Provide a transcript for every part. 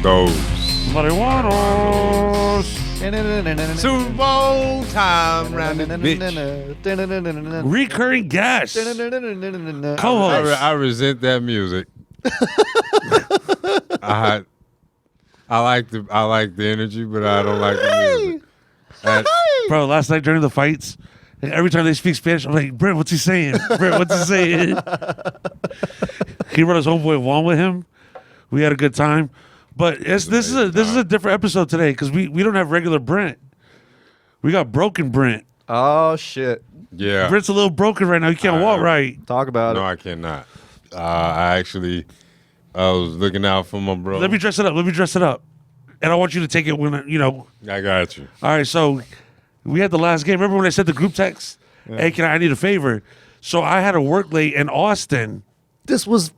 Those. Marijuanos. Super Bowl time round the bitch. Recurring guest. Co-host. I resent that music. I like the energy, but I don't like the music. Bro, last night during the fights, every time they speak Spanish, I'm like, Brent, what's he saying? Brent, what's he saying? He brought his homeboy Juan with him. We had a good time. But this is a different episode today because we don't have regular Brent. We got broken Brent. Oh, shit. Yeah. Brent's a little broken right now. He can't walk right. Talk about it. No, I cannot. I was looking out for my bro. Let me dress it up. And I want you to take it when, I got you. All right, so we had the last game. Remember when I said the group text? Yeah. Hey, I need a favor. So I had to work late in Austin. This was...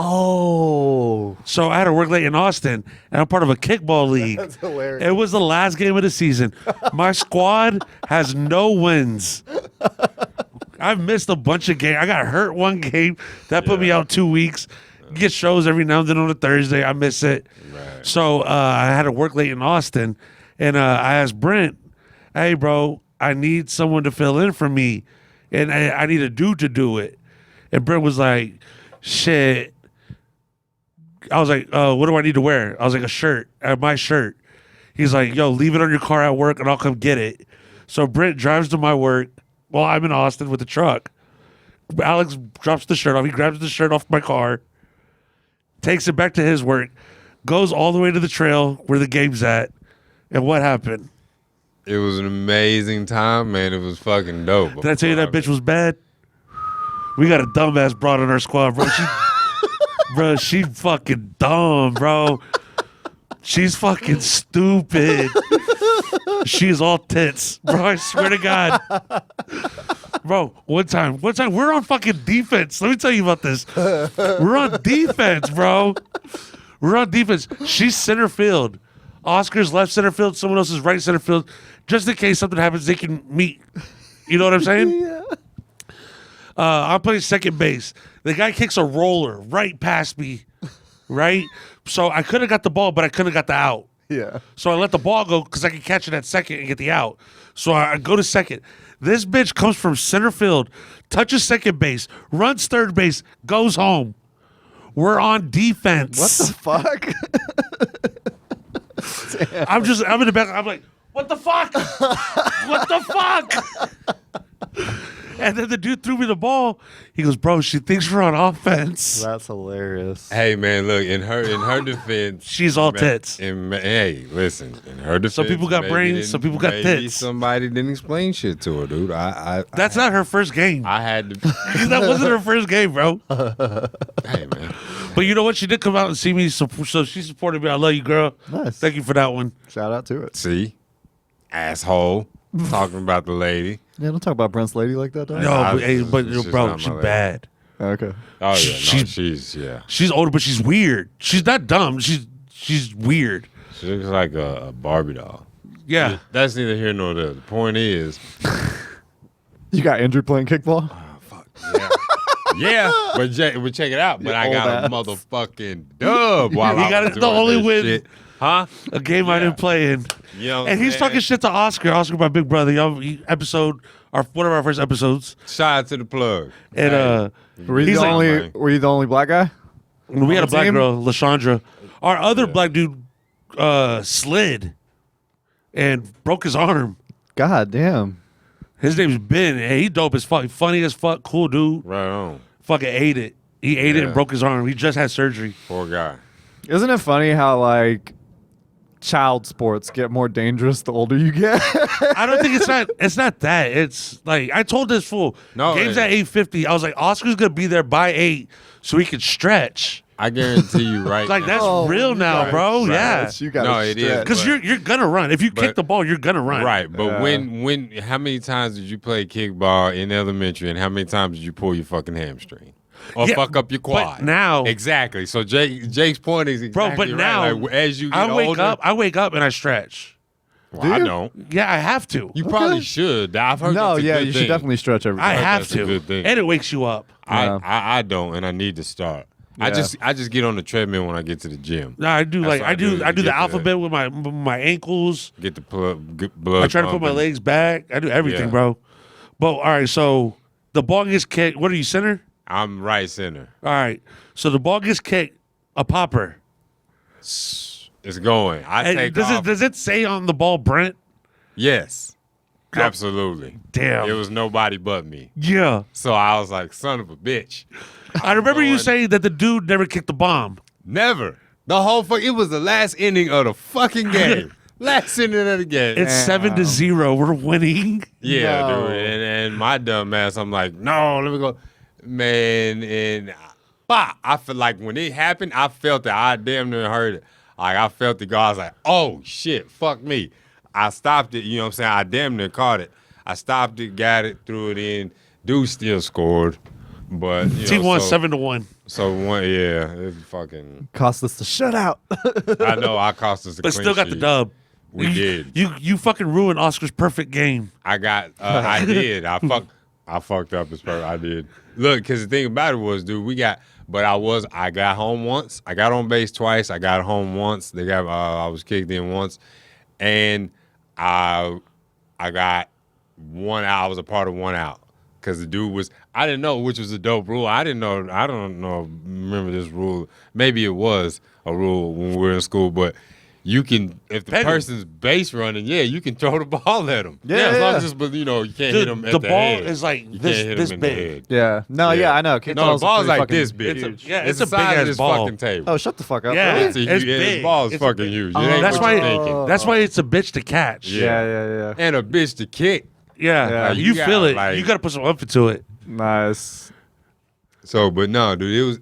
Oh. So I had to work late in Austin, and I'm part of a kickball league. That's hilarious. It was the last game of the season. My squad has no wins. I've missed a bunch of games. I got hurt one game. That put me out 2 weeks. Get shows every now and then on a Thursday. I miss it. Right. So I had to work late in Austin, and I asked Brent, hey, bro, I need someone to fill in for me, and I need a dude to do it. And Brent was like, shit. I was like, what do I need to wear? I was like, a shirt, my shirt. He's like, yo, leave it on your car at work and I'll come get it. So Brent drives to my work while I'm in Austin with the truck. Alex drops the shirt off. He grabs the shirt off my car, takes it back to his work, goes all the way to the trail where the game's at. And what happened? It was an amazing time, man. It was fucking dope. Did I tell you that bitch was bad? We got a dumbass broad on our squad, bro. Bro, she fucking dumb, bro. She's fucking stupid. She's all tits, bro. I swear to God. Bro, one time, we're on fucking defense. Let me tell you about this. We're on defense, bro. We're on defense. She's center field. Oscar's left center field. Someone else is right center field. Just in case something happens, they can meet. You know what I'm saying? Yeah. I'm playing second base. The guy kicks a roller right past me, right? So I could have got the ball, but I couldn't have got the out. Yeah. So I let the ball go because I could catch it at second and get the out. So I go to second. This bitch comes from center field, touches second base, runs third base, goes home. We're on defense. What the fuck? I'm in the back. I'm like, what the fuck? What the fuck? And then the dude threw me the ball. He goes, bro, she thinks we're on offense. That's hilarious. Hey, man, look, in her defense. She's all tits. Hey, listen, in her defense. Some people got brains, some people got tits. Somebody didn't explain shit to her, dude. That's not her first game. I had to. That wasn't her first game, bro. Hey, man. But you know what? She did come out and see me, so she supported me. I love you, girl. Nice. Thank you for that one. Shout out to it. See? Asshole. Talking about the lady. Yeah, don't talk about Brent's lady like that, dog. No, but bro, she's bad. Okay. Oh, yeah. She's older, but she's weird. She's not dumb. She's weird. She looks like a Barbie doll. Yeah. That's neither here nor there. The point is. You got injured playing kickball? Oh, fuck. Yeah. Yeah. But check it out. But I got a motherfucking dub while I was the doing only this win. shit. Huh? A game I didn't play in. You know and he's talking shit to Oscar. Oscar, my big brother. One of our first episodes. Shout out to the plug. And were you the only black guy? We had a black girl, LaShondra. Our other black dude slid and broke his arm. God damn. His name's Ben. And he dope as fuck. Funny as fuck. Cool dude. Right on. Fucking ate it. He ate it and broke his arm. He just had surgery. Poor guy. Isn't it funny how, like, child sports get more dangerous the older you get? I don't think it's not that. It's like, I told this fool, game's at 8:50. I was like, Oscar's going to be there by 8 so he can stretch. I guarantee you right like, now. that's real now, bro. Yeah. You gotta it is. Because you're going to run. If you kick the ball, you're going to run. Right. But how many times did you play kickball in elementary and how many times did you pull your fucking hamstring? or Yeah, fuck up your quad. but now- exactly. So Jake's point is exactly Bro, but right. now Like, as you get I wake older, I wake up and I stretch. well, I don't. Yeah, I have to. You probably should. I've heard. No, that's a yeah, good you thing. should definitely stretch every I day. have that's a to. good thing. And it wakes you up. Yeah. I don't, and I need to start. I Yeah. just get on the treadmill when I get to the gym. No, I do That's like what I I do do I to do the get alphabet with my ankles. Get the blood. I try to put my pumping. legs back. I do everything, Yeah. bro. But all right, so the ball gets kicked. What are you, center? I'm right center. All right. So the ball gets kicked, a popper. It's going. I And take does off. it say on the ball Brent? Yes, absolutely. Damn. It was nobody but me. Yeah. So I was like, son of a bitch. I remember you going- saying that the dude never kicked the bomb. Never. The whole it was the last inning of the fucking game. Last inning of the game. It's 7-0. We're winning. Yeah, No. dude. And my dumb ass, I'm like, no, let me go. Man, and I feel like when it happened, I felt it. I damn near heard it. Like, I felt it go. I was like, oh, shit, fuck me. I stopped it, you know what I'm saying? I damn near caught it. I stopped it, got it, threw it in. Dude still scored. But, you Team know, won so, 7-1. So, yeah, it's fucking, Cost us the shutout. I know I cost us a But clean still got the sheet. dub. We did. You fucking ruined Oscar's perfect game. I did. I fucked up his part. I did. Look, because the thing about it was, dude, I got home once. I got on base twice. I got home once. I was kicked in once. And I got one out. I was a part of one out. Because the dude I didn't know, which was a dope rule. I don't know, remember this rule. Maybe it was a rule when we were in school, but you can, if the Peg 'em. person's base running, you can throw the ball at them. Yeah, as long yeah. as you can't hit Dude, them at the the ball head. is like You this- can't hit this 'em in big. the head. Yeah. No, yeah, I know. No, the ball's like this big. It's a the size big-ass of this ball. fucking table. Oh, shut the fuck up. Yeah. Really? It's a It's huge, big. This ball is It's fucking big. huge. Oh, It ain't That's what you're why. thinking. That's why it's a bitch to catch. Yeah. And a bitch to kick. Yeah. Yeah. You You feel got, it. like- You got to put some up into it. Nice. So, but no, dude, it was.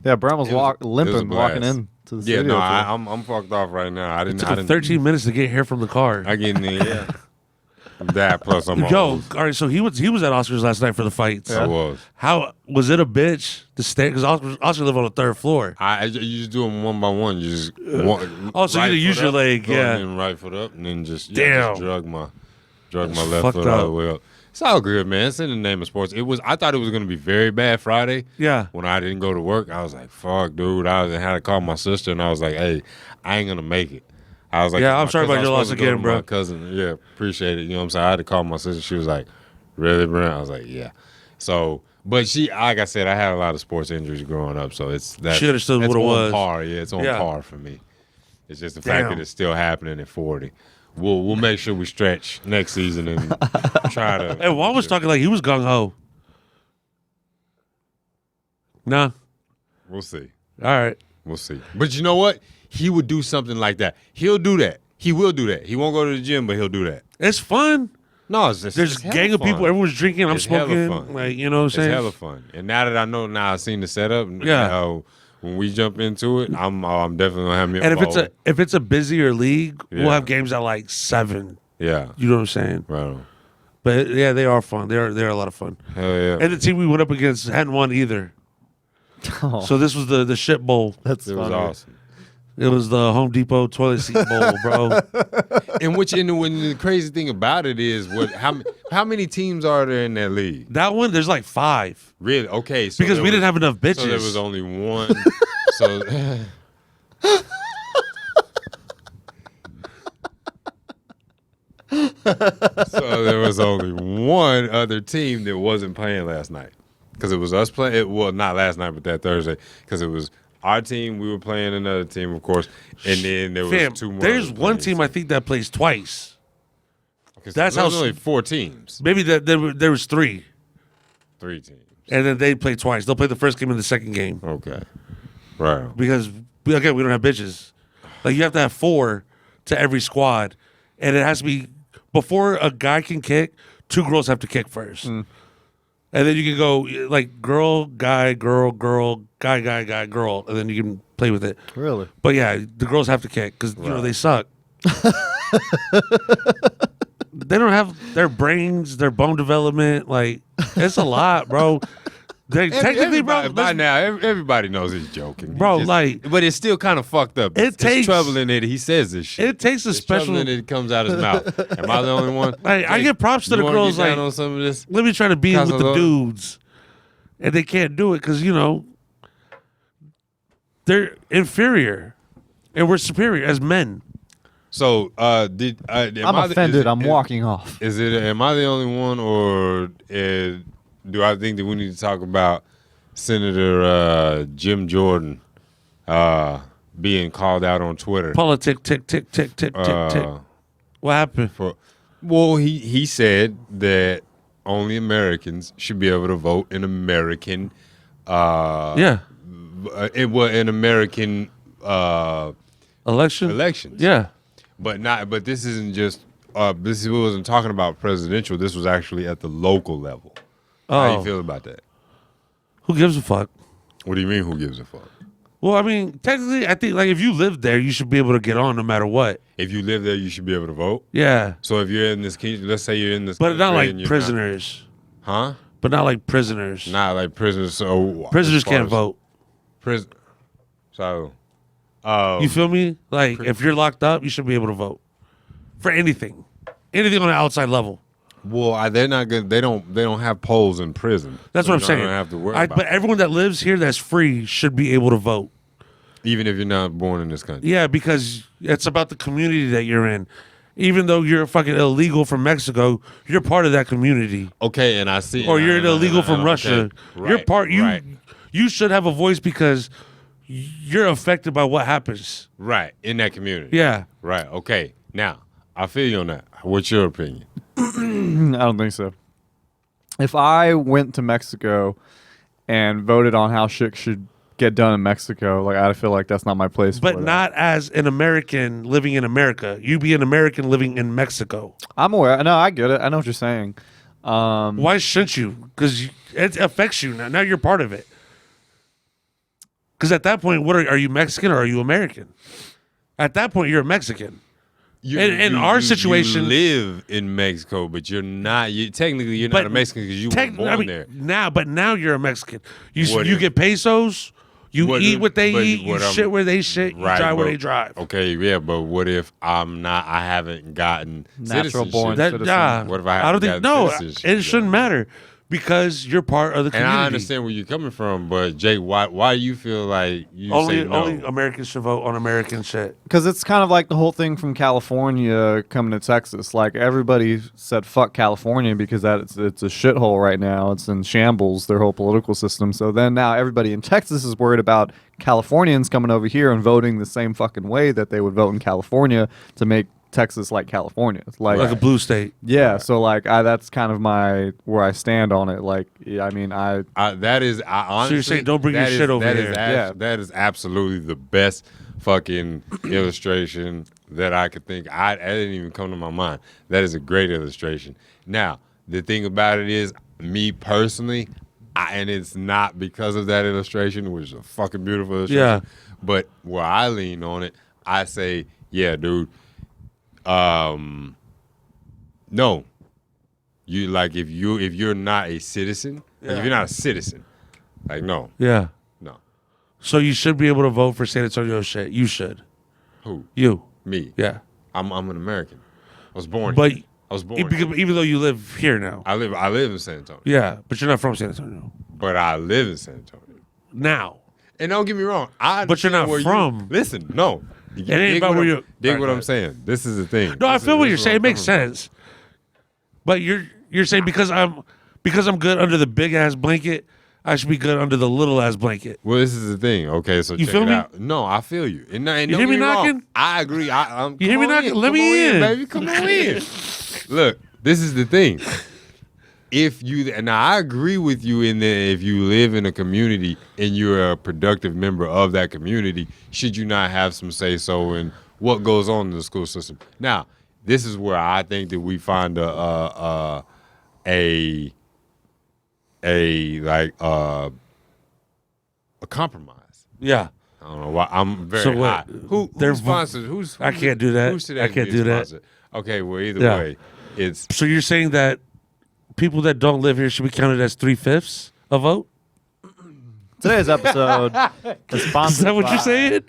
Yeah, Brent was It was a limping walking blast. in to the Yeah, studio. no, today. I'm fucked off right now. I It didn't. took I him didn't. 13 minutes to get here from the car. I get in there. Yeah. That plus I'm Yo, old. all right. So he was at Oscars last night for the fights. I was. How was it a bitch to stay? Because Oscar lived on the third floor. You just do them one by one. You just Oh, so you didn't use foot your up, leg, go yeah. And then right foot up, and then just Damn. just drug my left fucked foot all the up. way up. It's all good, man. It's in the name of sports. I thought it was gonna be very bad Friday. Yeah. When I didn't go to work, I was like, "Fuck, dude." I had to call my sister, and I was like, "Hey, I ain't gonna make it." I was like, Yeah, I'm sorry about I was your loss supposed to go again, to bro. My cousin, yeah, appreciate it. You know what I'm saying? I had to call my sister. She was like, "Really, Brent?" I was like, "Yeah." So, but like I said, I had a lot of sports injuries growing up, so She understood what it on was. Par, yeah, it's on Yeah. par for me. It's just the fact Damn. that it's still happening at 40. We'll make sure we stretch next season and try to. Hey, Juan was talking like he was gung ho. Nah. We'll see. All right. We'll see. But you know what? He would do something like that. He'll do that. He will do that. He won't go to the gym, but he'll do that. It's fun. No, it's just There's it's a gang hella of people. fun. Everyone's drinking. I'm It's hella smoking. fun. Like, you know what I'm It's saying? hella fun. And now that I know, I've seen the setup. Yeah. When we jump into it, I'm definitely gonna have me. And a if it's a busier league, we'll Yeah. have games at like 7. yeah, You know what I'm saying? right on. But yeah, they are fun. They're a lot of fun. Hell yeah. And the team we went up against hadn't won either. Oh, So this was the shit bowl. that's It was funny. awesome. It was the Home Depot toilet seat bowl, bro. And when the crazy thing about it is, how many teams are there in that league? That one, there's like 5 Really? Okay, so because there we didn't was- have enough bitches. So there was only one. So. So there was only one other team that wasn't playing last night because it was us playing. Well, not last night, but that Thursday because it was our team. We were playing another team, of course, and then there was Fam, 2 more. there's others one playing. team I think that plays twice. Okay, so that's there's how- only 4 teams, Maybe there was 3, 3 teams. and then they play twice. They'll play the first game and the second game Okay, right. because we don't have bitches. Like you have to have 4 to every squad, and it has to be before a guy can kick. 2 girls have to kick first, and then you can go like girl, guy, girl, guy, guy, girl, and then you can play with it. Really? But yeah, the girls have to kick because you know they suck. They don't have their brains, their bone development. Like it's a lot, bro. Technically, bro, by now, everybody knows he's joking. Bro, but it's still kind of fucked up. It takes trouble in it. He says this shit. It takes a special. Trouble in it comes out his mouth. Am I the only one? Like, I get props to the girls. Like, on some of this? Let me try to be with the dudes, and they can't do it because they're inferior, and we're superior as men. So, I'm offended. I'm walking off. Am I the only one, or do I think that we need to talk about Senator Jim Jordan being called out on Twitter? Politic, tick, tick, tick, tick, tick, tick. What happened? Well, he said that only Americans should be able to vote in American. An American elections. Yeah. But this isn't just. This wasn't talking about presidential. This was actually at the local level. How you feel about that? Who gives a fuck? What do you mean? Who gives a fuck? Well, I mean, technically, I think if you live there, you should be able to get on no matter what. If you live there, you should be able to vote. Yeah. So if you're in this, let's say you're in this, but not like prisoners. Huh? But not like prisoners. Not like prisoners. So prisoners can't vote. So. You feel me? Like if you're locked up, you should be able to vote for anything on the outside level. Well, they're not good. They don't have polls in prison. That's what I'm saying. Don't have to worry about but everyone that lives here that's free should be able to vote, even if you're not born in this country. Yeah, because it's about the community that you're in. Even though you're fucking illegal from Mexico, you're part of that community. Okay, and I see. Or you're illegal from Russia. Okay. You're part. Right. You should have a voice because you're affected by what happens. Right, in that community. Yeah. Right, okay. Now, I feel you on that. What's your opinion? I don't think so. If I went to Mexico and voted on how shit should get done in Mexico, like I feel like that's not my place. But not as an American living in America. You be an American living in Mexico. I'm aware. No, I get it. I know what you're saying. Why shouldn't you? Because it affects you now. Now you're part of it. Because at that point, are you Mexican or are you American? At that point, you're a Mexican. In our situation, you live in Mexico, but you're not. Technically, you're not a Mexican because you were born there. Now you're a Mexican. You get pesos. You eat what they eat. You shit where they shit. You drive where they drive. Okay, yeah, but what if I'm not? I haven't gotten natural born citizenship. What if I don't think it shouldn't matter. Because you're part of the community. And I understand where you're coming from, but Jake, why do you feel like you say no? Only Americans should vote on American shit. Because it's kind of like the whole thing from California coming to Texas. Like everybody said, "Fuck California," because it's a shithole right now. It's in shambles, their whole political system. So then now everybody in Texas is worried about Californians coming over here and voting the same fucking way that they would vote in California to make Texas like California. It's like a blue state. Yeah, so like that's kind of where I stand on it. Like I mean honestly, so you're saying don't bring your shit over here. That is absolutely the best fucking illustration that I could think. I didn't even come to my mind. That is a great illustration. Now, the thing about it is, me personally, and it's not because of that illustration, which is a fucking beautiful illustration. Yeah. But where I lean on it, I say, yeah, dude. No, you like if you're not a citizen, like if you're not a citizen, like no, yeah, no. So you should be able to vote for San Antonio shit. You should. Who? You. Me. Yeah. I'm an American. I was born. But here. I was born. Even though you live here now. I live in San Antonio. Yeah, but you're not from San Antonio. But I live in San Antonio now. And don't get me wrong, but you're not from. Listen, no. It ain't about where you dig what I'm saying. This is the thing. No, I feel what you're saying. It makes sense. But you're saying because I'm good under the big ass blanket, I should be good under the little ass blanket. Well, this is the thing. Okay, so you check feel it me? out. No, I feel you. And you hear me knocking? Wrong. I agree. You hear me knocking? Let me in, baby. Come on in. Look, this is the thing. I agree with you in that if you live in a community and you're a productive member of that community, should you not have some say so in what goes on in the school system? Now, this is where I think that we find a compromise. Yeah. I don't know why. I'm very hot. Who sponsors? I can't do that. I can't do that. Okay, well, either way, it's... So you're saying that people that don't live here should be counted as 3/5 a vote? Today's episode is sponsored. Is that what by- you're saying?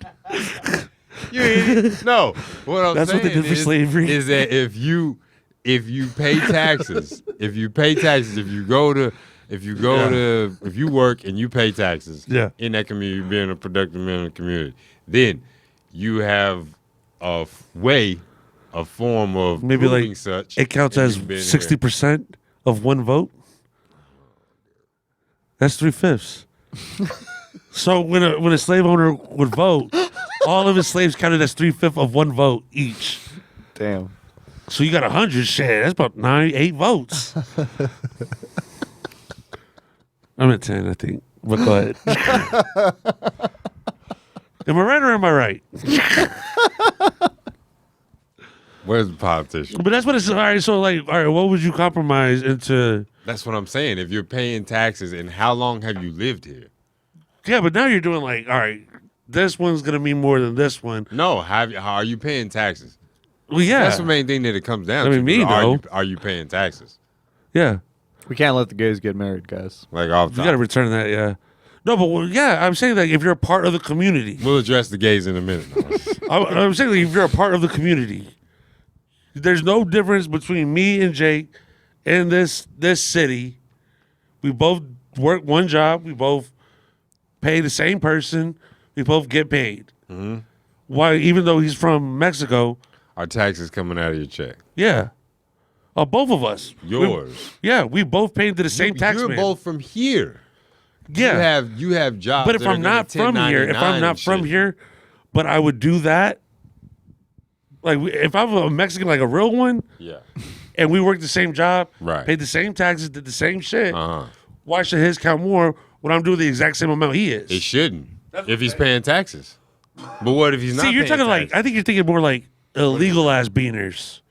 You idiot. No, what I'm That's what saying they did for slavery. is that if you pay taxes, if you work and you pay taxes Yeah. in that community, being a productive member of the community, then you have a form of Maybe proving like such. it counts and as you've been here. 60% of one vote. That's 3/5. So when a slave owner would vote, all of his slaves counted as 3/5 of one vote each. Damn. So you got 100. Shit, that's about 8 votes. I'm at 10, I think. But go ahead. Am I right or am I right? Where's the politician? But that's what it's all right. So like, all right, what would you compromise into? That's what I'm saying. If you're paying taxes, and how long have you lived here? Yeah, but now you're doing like, all right, this one's gonna mean more than this one. No, how are you paying taxes? Well, yeah, That's the main thing that it comes down I to. mean, me, are though. are you paying taxes? yeah. We can't let the gays get married, guys. Like off You top. got to return that, yeah. No, but yeah, I'm saying that if you're a part of the community, We'll address the gays in a minute. I'm saying that if you're a part of the community, there's no difference between me and Jake in this city. We both work one job. We both pay the same person. We both get paid. Mm-hmm. Why? Even though he's from Mexico, Our taxes coming out of your check. yeah. Both of us. Yours. We both paid to the same tax You're man. both from here. Yeah. You have jobs. But if that are I'm gonna not from here, 1099 but I would do that. Like if I'm a Mexican, like a real one, Yeah. and we worked the same job, Right. paid the same taxes, did the same shit, Uh-huh. why should his count more when I'm doing the exact same amount he is? It shouldn't. If he's paying taxes. But what if he's not See, you're paying talking taxes? like I think you're thinking more like illegal ass beaners,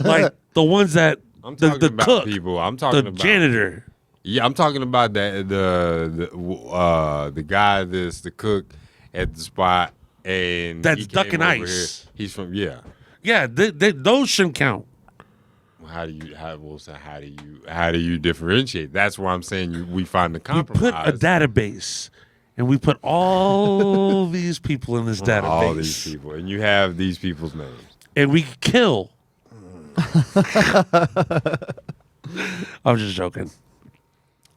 like the ones that I'm the talking about cook, people. I'm talking the about janitor. Yeah, I'm talking about that the guy that's the cook at the spot and That's he came ducking over ice. here. He's from yeah. Yeah, those shouldn't count. How do you differentiate? That's where I'm saying we find the compromise. We put a database, and we put all these people in this database. All these people, and you have these people's names. And we kill. I'm just joking.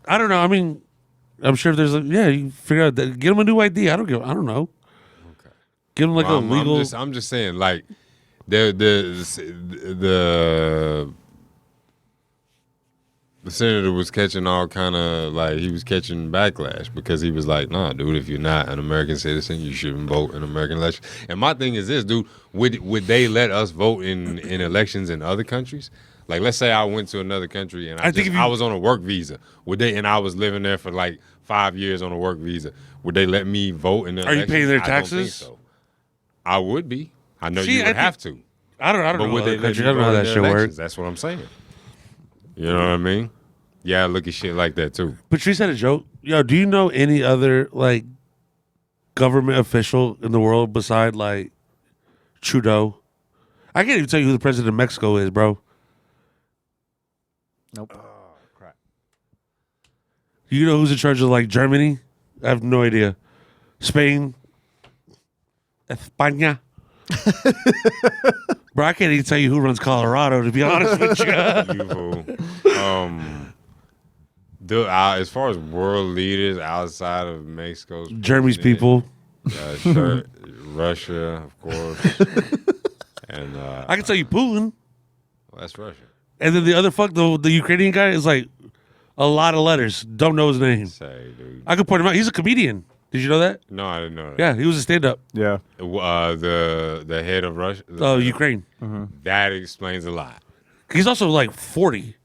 I don't know. I mean, I'm sure if there's you figure out that get them a new ID. I don't know. Okay. Give them like a legal. I'm just saying, like the senator was catching all kind of like he was catching backlash because he was like, "Nah, dude, if you're not an American citizen, you shouldn't vote in American elections." And my thing is this, dude: would they let us vote in elections in other countries? Like, let's say I went to another country and I was on a work visa. Would they? And I was living there for like 5 years on a work visa. Would they let me vote in the Are you paying their taxes? I don't think so. I would be. I know See, you would have to. I don't But know. would they Other let countries. you I don't know vote how in that their shit elections? works. That's what I'm saying. You know what I mean? Yeah, I look at shit like that too. Patrice had a joke. Yo, do you know any other like government official in the world beside like Trudeau? I can't even tell you who the president of Mexico is, bro. Nope. Oh, crap. You know who's in charge of like Germany? I have no idea. Spain, España. Bro, I can't even tell you who runs Colorado, to be honest with you. As far as world leaders outside of Mexico's Germany's president, people. Russia, of course, and I can tell you Putin. well, that's Russia. And then the other the Ukrainian guy is like a lot of letters. Don't know his name. Say, dude. I could point him out. He's a comedian. Did you know that? No, I didn't know that. Yeah, he was a stand-up. Yeah. The head of Russia. Oh, Ukraine. That explains a lot. He's also like 40.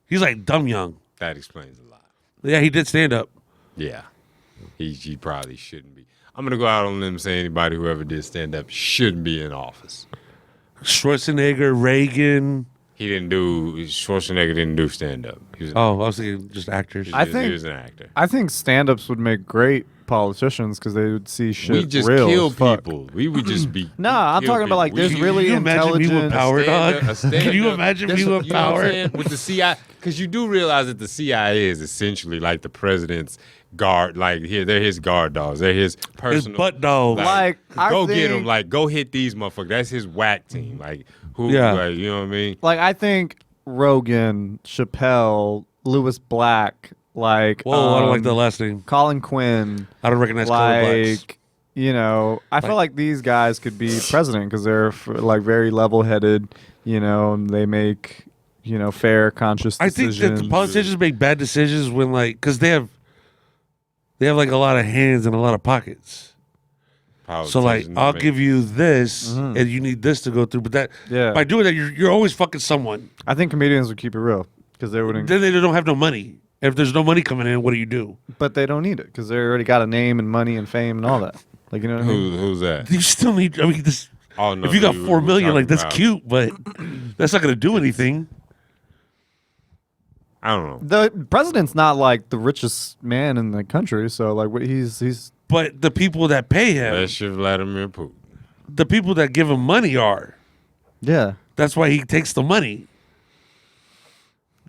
He's like dumb young. That explains a lot. Yeah, he did stand up. Yeah, he probably shouldn't be. I'm gonna go out on them and say anybody who ever did stand up shouldn't be in office. Schwarzenegger, Reagan. Schwarzenegger didn't do stand up. Oh, I was thinking just actors. He was an actor. I think stand-ups would make great politicians because they would see shit We just real kill as fuck. people. We would just be. Nah, I'm kill talking about like people. there's We- really Can you imagine me with intelligent. power, dog? Can you imagine me with That's what- you know what I'm power? saying? With the CIA, because you do realize that the CIA is essentially like the president's guard. Like they're his guard dogs. They're his personal butt dog. Like, I go get think- him. Like go hit these motherfuckers. That's his whack team. Like who? Yeah. Like, you know what I mean? Like, I think Rogan, Chappelle, Lewis Black, like Whoa, I don't like the last name. Colin Quinn, I don't recognize Colin Blacks. like, you know, I feel like these guys could be president because they're like very level-headed, you know, and they make, you know, fair, conscious I think decisions. that the politicians make bad decisions when, like, because they have like a lot of hands and a lot of pockets. So like, I'll give you this, and you need this to go through. But that, by doing that, you're always fucking someone. I think comedians would keep it real because they wouldn't. Then they don't have no money. If there's no money coming in, what do you do? But they don't need it because they already got a name and money and fame and all that. Like, you know what I mean? Who's that? You still need. I mean, this. Oh, no, if you got dude, 4 we're million, like talking that's about- cute, but that's not gonna do anything. I don't know. The president's not like the richest man in the country, so like what he's. But the people that pay him, That's your Vladimir Putin. the people that give him money are. Yeah, That's why he takes the money.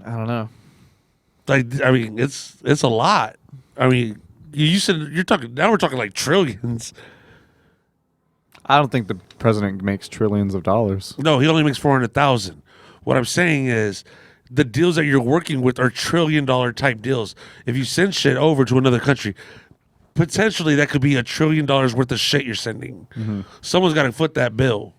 I don't know. Like, I mean, it's a lot. I mean, you said you're talking now. We're talking like trillions. I don't think the president makes trillions of dollars. No, he only makes 400,000. What I'm saying is, the deals that you're working with are $1 trillion type deals. If you send shit over to another country, potentially that could be $1 trillion worth of shit you're sending. Someone's got to foot that bill.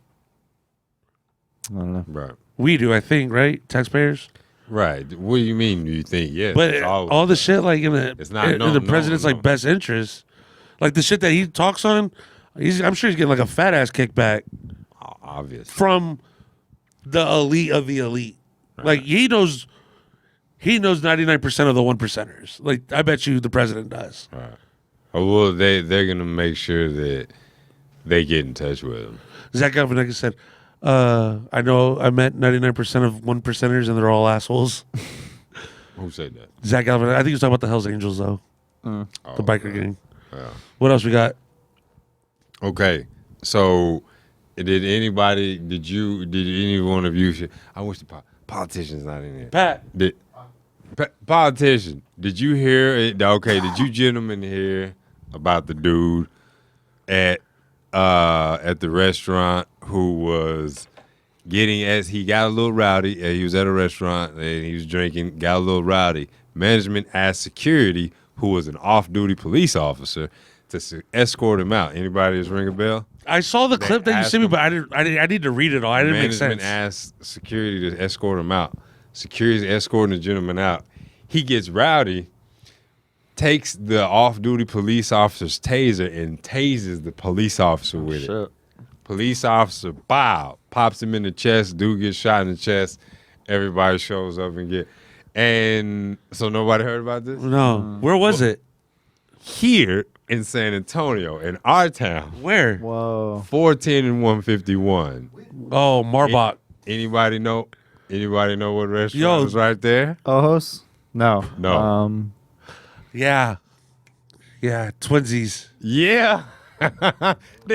I don't know. Right. We do, I think, right? Taxpayers. Right. What do you mean? You think yes? But it's always- all the shit like in the It's not- in no, the no, president's no. like best interest, like the shit that he talks on, I'm sure he's getting like a fat ass kickback obvious. from the elite of the elite. Like he knows 99% of the 1%ers. Like I bet you the president does. Right. Oh, well, they're gonna make sure that they get in touch with him. Zach Galifianakis said, "I know I met 99% of 1%ers and they're all assholes." Who said that? Zach Galifianakis. I think he was talking about the Hells Angels though, the biker gang. Yeah. What else we got? Okay. So, did any one of you? I wish the politician's not in there. Pat. Politician, did you hear it? Okay, did you gentlemen hear about the dude at the restaurant who was he got a little rowdy. He was at a restaurant and he was drinking, got a little rowdy. Management asked security, who was an off-duty police officer, to escort him out. Anybody just ring a bell? I saw the They clip that you asked sent me, him- but I need to read it all. I didn't make Management sense. asked security to escort him out. Security's escorting the gentleman out. He gets rowdy, takes the off-duty police officer's taser and tases the police officer with it. Shit. Police officer, bow, pops him in the chest. Dude gets shot in the chest. Everybody shows up and so nobody heard about this? No, where was it? Here in San Antonio, in our town, Where? Whoa. 410 and 151. Oh, Marbach. Anybody know? Anybody know what restaurant Yo. was right there? Ojos? No. No. Yeah, twinsies. Yeah. Ding,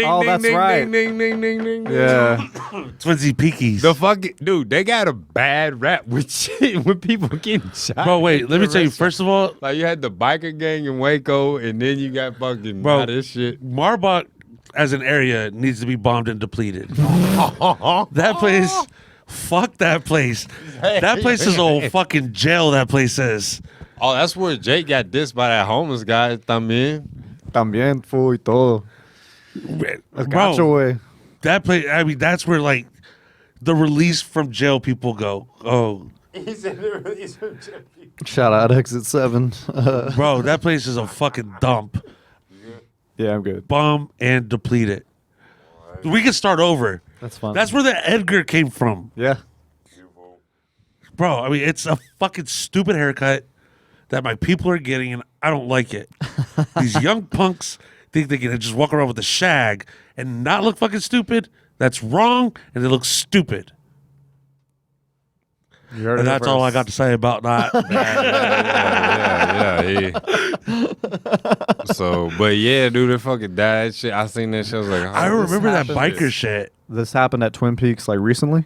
Oh, ding, that's ding, right. Ding, ding, ding, ding, ding, ding. Yeah. Twinsy peakies. The fucking dude, they got a bad rap with shit when people getting shot. Bro, wait, at let me the tell you, restaurant. first of all, Like you had the biker gang in Waco, and then you got fucking Bro. all this shit. Marbach as an area needs to be bombed and depleted. That place, fuck that place. That place is a fucking jail, that place is. Oh, that's where Jake got dissed by that homeless guy. También. También fui todo. El cacho, Bro, güey. that place, I mean, that's where, like, the release from jail people go. Oh, Shout out Exit 7. bro, that place is a fucking dump. Yeah, I'm good. Bomb and deplete it. We can start over. That's fine. That's where the Edgar came from. Yeah. Bro, I mean, it's a fucking stupid haircut that my people are getting, and I don't like it. These young punks think they can just walk around with a shag and not look fucking stupid. That's wrong, and they look stupid. You heard And it that's all I first. got to say about that. Yeah. So, but yeah, dude, that fucking died. Shit, I seen that shit. I was like, I how this remember that happened? biker shit. This happened at Twin Peaks like recently.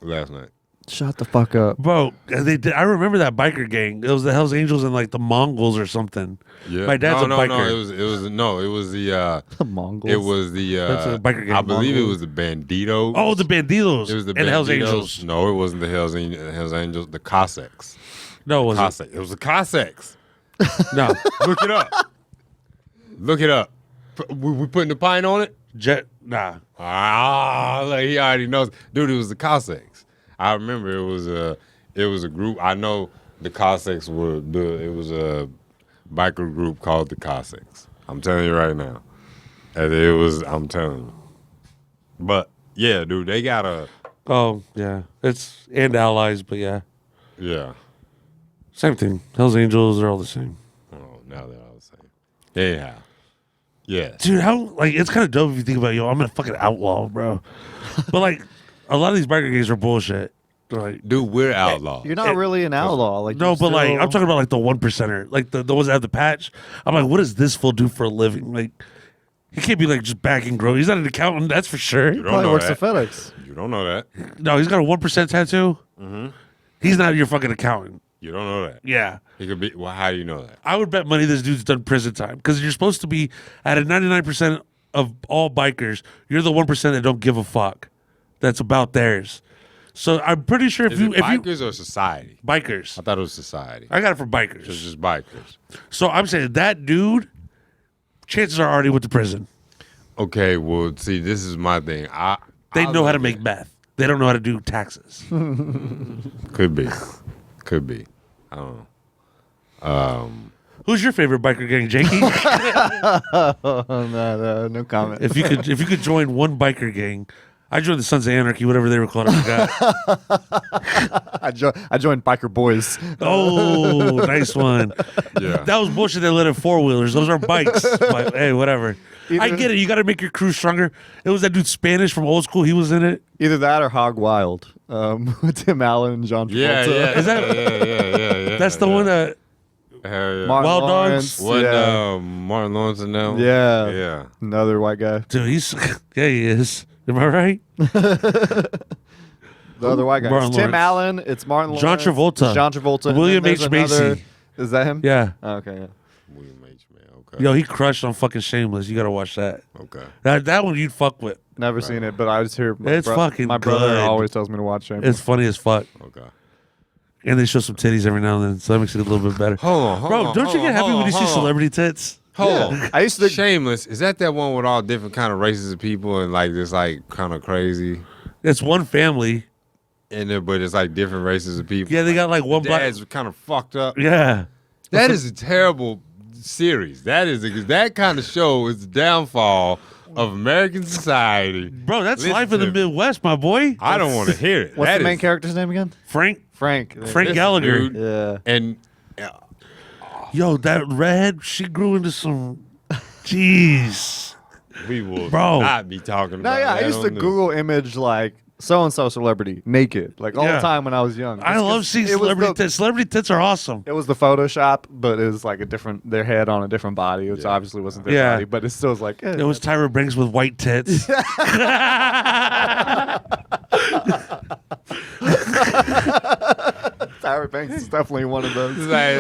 Last night. Shut the fuck up. Bro, they did. I remember that biker gang. It was the Hells Angels and like the Mongols or something. Yeah. My dad's a biker. No, it was the The Mongols. it was the That's a biker gang. I believe it Mongols. was the Banditos. Oh, the Bandidos. It was the and Hells Banditos. Angels. No, it wasn't the Hells Angels. The Cossacks. No, it wasn't. Cossack. It was the Cossacks. No. Look it up. Look it up. We putting the pine on it? Nah. Ah, like he already knows. Dude, it was the Cossacks. I remember it was a group. I know the Cossacks it was a biker group called the Cossacks. I'm telling you right now. And I'm telling you. But yeah, dude, they got a Oh, yeah. It's and allies, but yeah. yeah. Same thing. Hells Angels are all the same. Oh, now they're all the same. Anyhow. Yeah. Dude, how like it's kind of dope if you think about I'm a fucking outlaw, bro. But like a lot of these biker gangs are bullshit. Like, Dude, we're outlaws. You're not really an outlaw. Like no, you're but like still- I'm talking about like the 1%er, like the ones that have the patch. I'm like, what does this fool do for a living? Like, he can't be like just backing grow. He's not an accountant, that's for sure. You don't probably know works that. at FedEx. You don't know that. No, he's got a 1% tattoo. Mm-hmm. He's not your fucking accountant. You don't know that. Yeah. He could be. Well, how do you know that? I would bet money this dude's done prison time because you're supposed to be at a 99% of all bikers. You're the 1% that don't give a fuck. That's about theirs. So I'm pretty sure Is it bikers or society? bikers, I thought it was society. I got it from bikers. It's just bikers. So I'm saying that dude, chances are already went to prison. Okay, well, see, this is my thing. They I know how to look make at- meth. They don't know how to do taxes. Could be. Could be. I don't know. Who's your favorite biker gang, Jakey? No comment. if you could join one biker gang, I joined the Sons of Anarchy, whatever they were called. I forgot. I joined Biker Boys. Oh, nice one. Yeah. That was bullshit. They let in 4-wheelers. Those are bikes. But, hey, whatever. I get it. You got to make your crew stronger. It was that dude Spanish from Old School. He was in it. Either that or Hog Wild. With Tim Allen and John Travolta. Yeah. Is that- Yeah. That's the one that. Hell yeah. Martin Wild Lawrence, Dogs? What, yeah. Martin Lawrence and them? Yeah. Yeah. Another white guy. Dude, yeah, he is. Am I right? The other white guy. Martin It's Tim Lawrence. Allen. It's Martin John Lawrence. Travolta. It's John Travolta. and William then there's H. Macy. another- Is that him? Yeah. Oh, okay. Yeah. William H. Man. Okay. Yo, he crushed on fucking Shameless. You got to watch that. Okay. That one you'd fuck with. Never seen it, but I just hear It's fucking my brother good. always tells me to watch it. It's funny as fuck. Okay. And they show some titties every now and then, so that makes it a little bit better. Hold on. Bro, don't you get happy when you see celebrity tits? Hold on. I used to think Shameless. Is that one with all different kind of races of people and like this like kind of crazy? It's one family. And then, but it's like different races of people. Yeah, they got like one black. Dad's kind of fucked up. Yeah. That is a terrible series. That kind of show is the downfall of American society. Bro, that's Listen life in the to me. Midwest, my boy. I don't want to hear it. what's That the main is- character's name again? Frank Frank. Frank Listen, Gallagher. dude. Yeah. And Yo, that redhead, she grew into some. Jeez. we will Bro. not be talking No, about yeah. that I used to on the- Google image like so and so celebrity naked like all Yeah. the time when I was young. I Just love 'cause seeing it was celebrity the- tits. Celebrity tits are awesome. It was the Photoshop, but it was like their head on a different body, which Yeah. obviously wasn't their Yeah. body, but it still was like, It was Tyra Banks with white tits. Tyra Banks is definitely one of those Like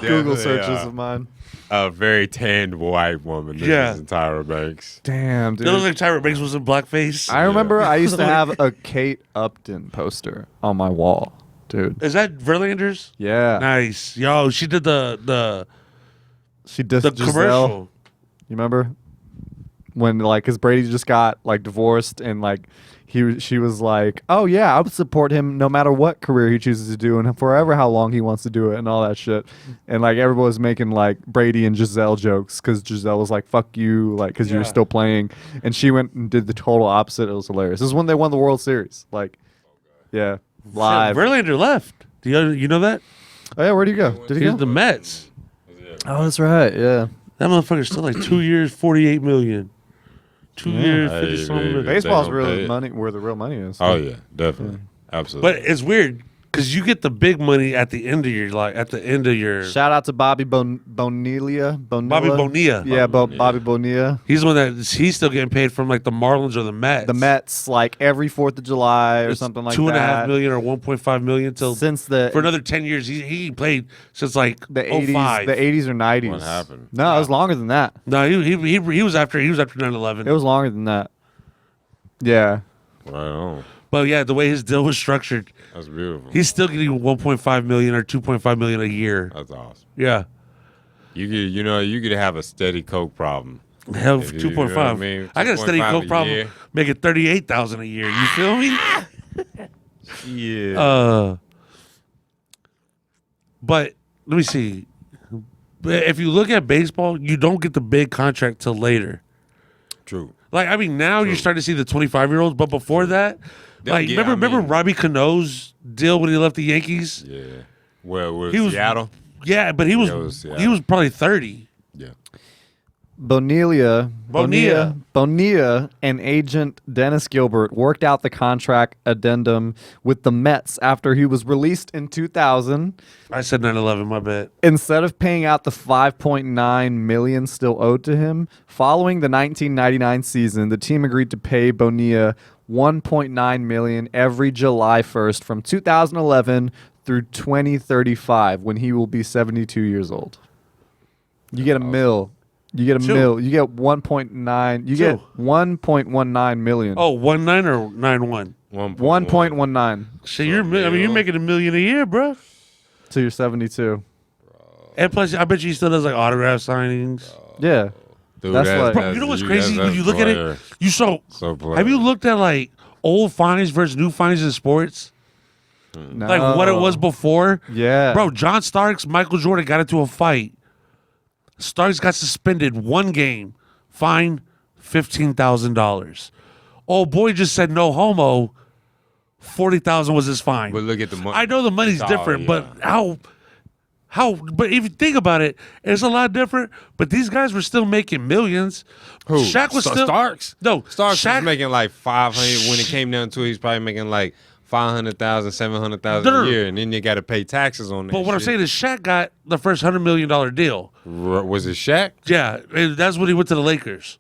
Google definitely, searches of mine. a very tanned white woman. This Yeah. is Tyra Banks. Damn, It looks dude. like Tyra Banks was in blackface. I remember I used to have a Kate Upton poster on my wall, dude. Is that Verlander's? Yeah. Nice. Yo, she did the She dissed the Giselle. commercial. You remember when like his Brady just got like divorced and like she was like, oh yeah, I would support him no matter what career he chooses to do and forever how long he wants to do it and all that shit. And like everyone was making like Brady and Giselle jokes because Giselle was like, fuck you, like because you were Yeah. still playing, and she went and did the total opposite. It was hilarious. This is when they won the World Series. Like, yeah, live. Verlander left. Do you know that? Oh yeah, where'd he go? Did he He's go? the Mets. Oh, that's right. Yeah. That motherfucker's still like 2 years, 48 million. 2 years, Hey, 50 something. baby. Baseball's They don't pay really it. money where the real money is. Oh yeah, definitely, absolutely. But it's weird because you get the big money at the end of your Shout out to Bobby Bonilla. Bobby Bonilla. Yeah, Bobby Bonilla. He's the one that he's still getting paid from like the Marlins or the Mets. The Mets, like every 4th of July or something like that. $2.5 million or $1.5 million till for another 10 years. He played since like the 80s, the 80s or 90s. What happened? No, it was longer than that. No, he was after 9/11. It was longer than that. Yeah. Right on. But yeah, the way his deal was structured, That's beautiful. he's still getting 1.5 million or 2.5 million a year. That's awesome. Yeah. You could have a steady coke problem. Hell, If you- 2.5. you know what I mean? I got a steady 2.5 coke a problem year. making 38,000 a year. You feel me? Yeah. But let me see. If you look at baseball, you don't get the big contract till later. True. Like, I mean, now you're starting to see the 25-year-olds, but before that, They'll like, get- remember I mean- Robbie Cano's deal when he left the Yankees? Yeah. Well, with He was- Seattle. Yeah, but he was probably 30. Yeah. Bonilla. Bonilla and agent Dennis Gilbert worked out the contract addendum with the Mets after he was released in 2000. I said 9/11, my bad. Instead of paying out the $5.9 million still owed to him, following the 1999 season, the team agreed to pay Bonilla $1.9 million every July 1st from 2011 through 2035, when he will be 72 years old. You get a mill. You get a mill. You get 1.9. You get 1.19 million. Oh, 19 or 91? 1.19. So you're making $1 million a year, bro. So you're 72. And plus, I bet you he still does like autograph signings. Yeah. Dude, That's like- Bro, you know what's crazy? When you look at it, you saw. So player. Have you looked at like old fines versus new fines in sports? No. Like what it was before? Yeah. Bro, John Starks, Michael Jordan got into a fight. Starks got suspended 1 game, fine $15,000. Old boy just said no homo. 40,000 was his fine. But look at the money. I know the money's different, but how? But if you think about it, it's a lot different. But these guys were still making millions. Who? Shaq was still Starks. No, Starks Shaq, was making like 500. When it came down to it, he's probably making like 500,000, 700,000 No. a year, and then you got to pay taxes on that. But what I'm saying is, Shaq got the first $100 million deal. Was it Shaq? Yeah, and that's when he went to the Lakers.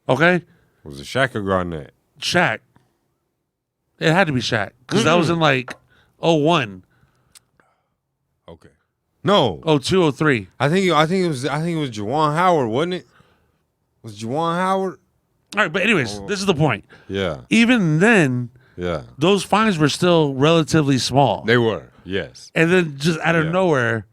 Okay, Was it Shaq or Garnett? Shaq. It had to be Shaq because that was in like 01, Okay. No, 02, 03. I think it was Juwan Howard, wasn't it? Was Juwan Howard? All right, but anyways, this is the point. Yeah, Even then, yeah. those fines were still relatively small. They were. Yes. And then just out of Yeah. nowhere,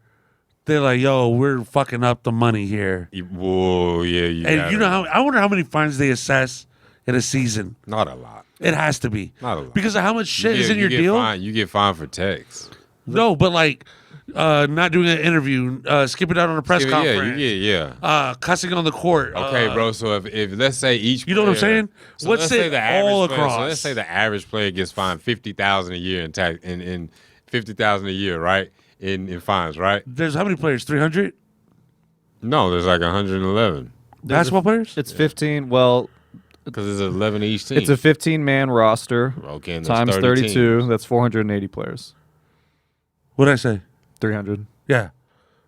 they're like, "Yo, we're fucking up the money here." Whoa, yeah. And you know how? I wonder how many fines they assess in a season. Not a lot. It has to be Not a lot. because of how much shit is in your get deal. Fined, you get fined for text. No, but like not doing an interview, skipping out on a press Yeah, conference, cussing on the court. Okay, bro. So if let's say each, You know what I'm player- saying? So Let's say say the average all player, across. So let's say the average player gets fined 50,000 a year in tax in 50,000 a year, right? In fines, right? There's how many players? 300 No, there's like 111 basketball players. It's 15. Well, because there's 11 each team. it's a 15-man roster okay, and that's times 30 32. teams. That's 480 players. What did I say? 300. Yeah.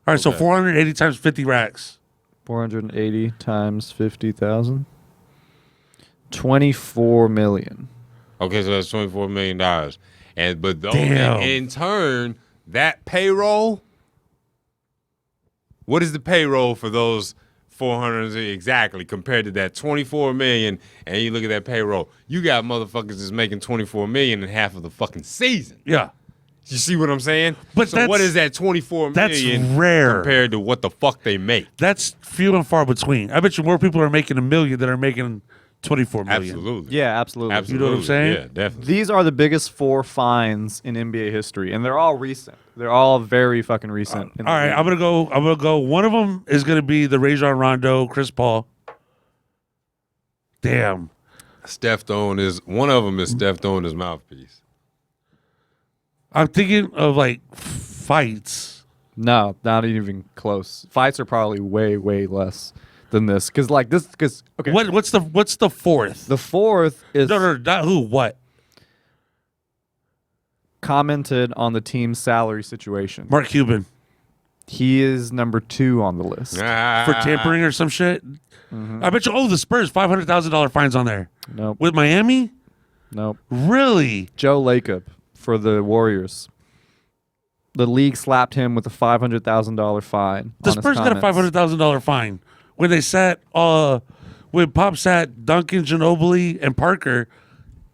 All right, so Okay. 480 times 50 racks. 480 times 50,000. 24 million. Okay, so that's $24 million, but those, Damn. in turn, that payroll. What is the payroll for those 400 exactly compared to that 24 million? And you look at that payroll, you got motherfuckers that's making 24 million in half of the fucking season. Yeah. You see what I'm saying? But so what is that 24 that's million rare. compared to what the fuck they make? That's few and far between. I bet you more people are making $1 million than are making 24 million. Absolutely. Yeah, absolutely. Absolutely. You know what I'm saying? Yeah, definitely. These are the biggest 4 fines in NBA history, and they're all recent. They're all very fucking recent. All right, I'm gonna go. One of them is gonna be the Rajon Rondo, Chris Paul. Damn. Steph throwing his, one of them is Steph throwing his mouthpiece. I'm thinking of like fights. No, not even close. Fights are probably way, way less than this. Because like this, because okay, What's the fourth? the fourth is No, not who. What? commented on the team's salary situation. Mark Cuban He is number 2 on the list. for tampering or some shit. I bet you. Oh, the Spurs $500,000 fines on there Nope. with Miami. Nope. Really? Joe Lacob for the Warriors. The league slapped him with a $500,000 fine. The on his Spurs got a comments. $500,000 fine when they sat. When Pop sat Duncan, Ginobili, and Parker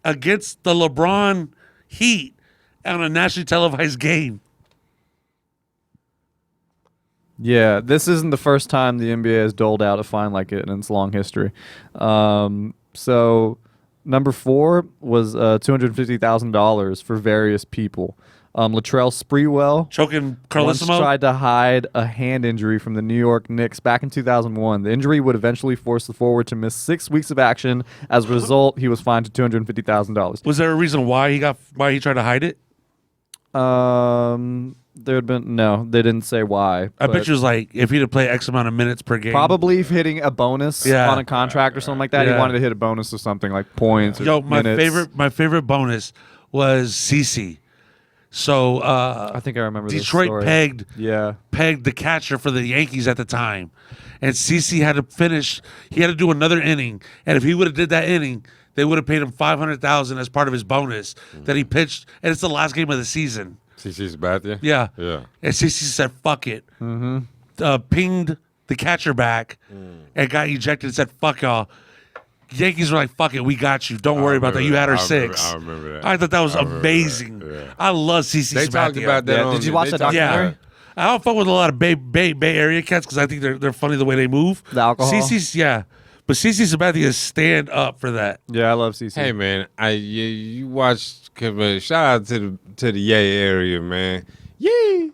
against the LeBron Heat on a nationally televised game. Yeah, this isn't the first time the NBA has doled out a fine like it in its long history. So, number 4 was $250,000 for various people. Latrell Sprewell Choking once Carlissimo. tried to hide a hand injury from the New York Knicks back in 2001. The injury would eventually force the forward to miss 6 weeks of action. As a result, he was fined to $250,000. Was there a reason why he tried to hide it? There had been no. They didn't say why. I but bet you was like if he'd have played X amount of minutes per game. probably hitting a bonus Yeah. on a contract or something like that. He Yeah. wanted to hit a bonus or something like points. Or Yo, my minutes. favorite bonus was CC. So I think I remember this Detroit story. pegged Yeah. the catcher for the Yankees at the time, and CC had to finish. He had to do another inning, and if he would have did that inning, they would have paid him $500,000 as part of his bonus that he pitched, and it's the last game of the season. CC's Sabathia? Yeah, Yeah. And CC said, "Fuck it," pinged the catcher back, and got ejected. And said, "Fuck y'all." Yankees were like, "Fuck it, we got you. Don't worry about that. You had our 6." I remember that. I thought that was I remember amazing. that, yeah. I love CC. They talked Sabathia. about that. Yeah, on did you the- watch they that talked- documentary? Yeah. I don't fuck with a lot of Bay Area cats because I think they're funny the way they move. The alcohol? CC's, yeah. But CC Sabathia stand up for that. Yeah, I love CC. Hey man, you watched. Shout out to the Yay area, man. Yay!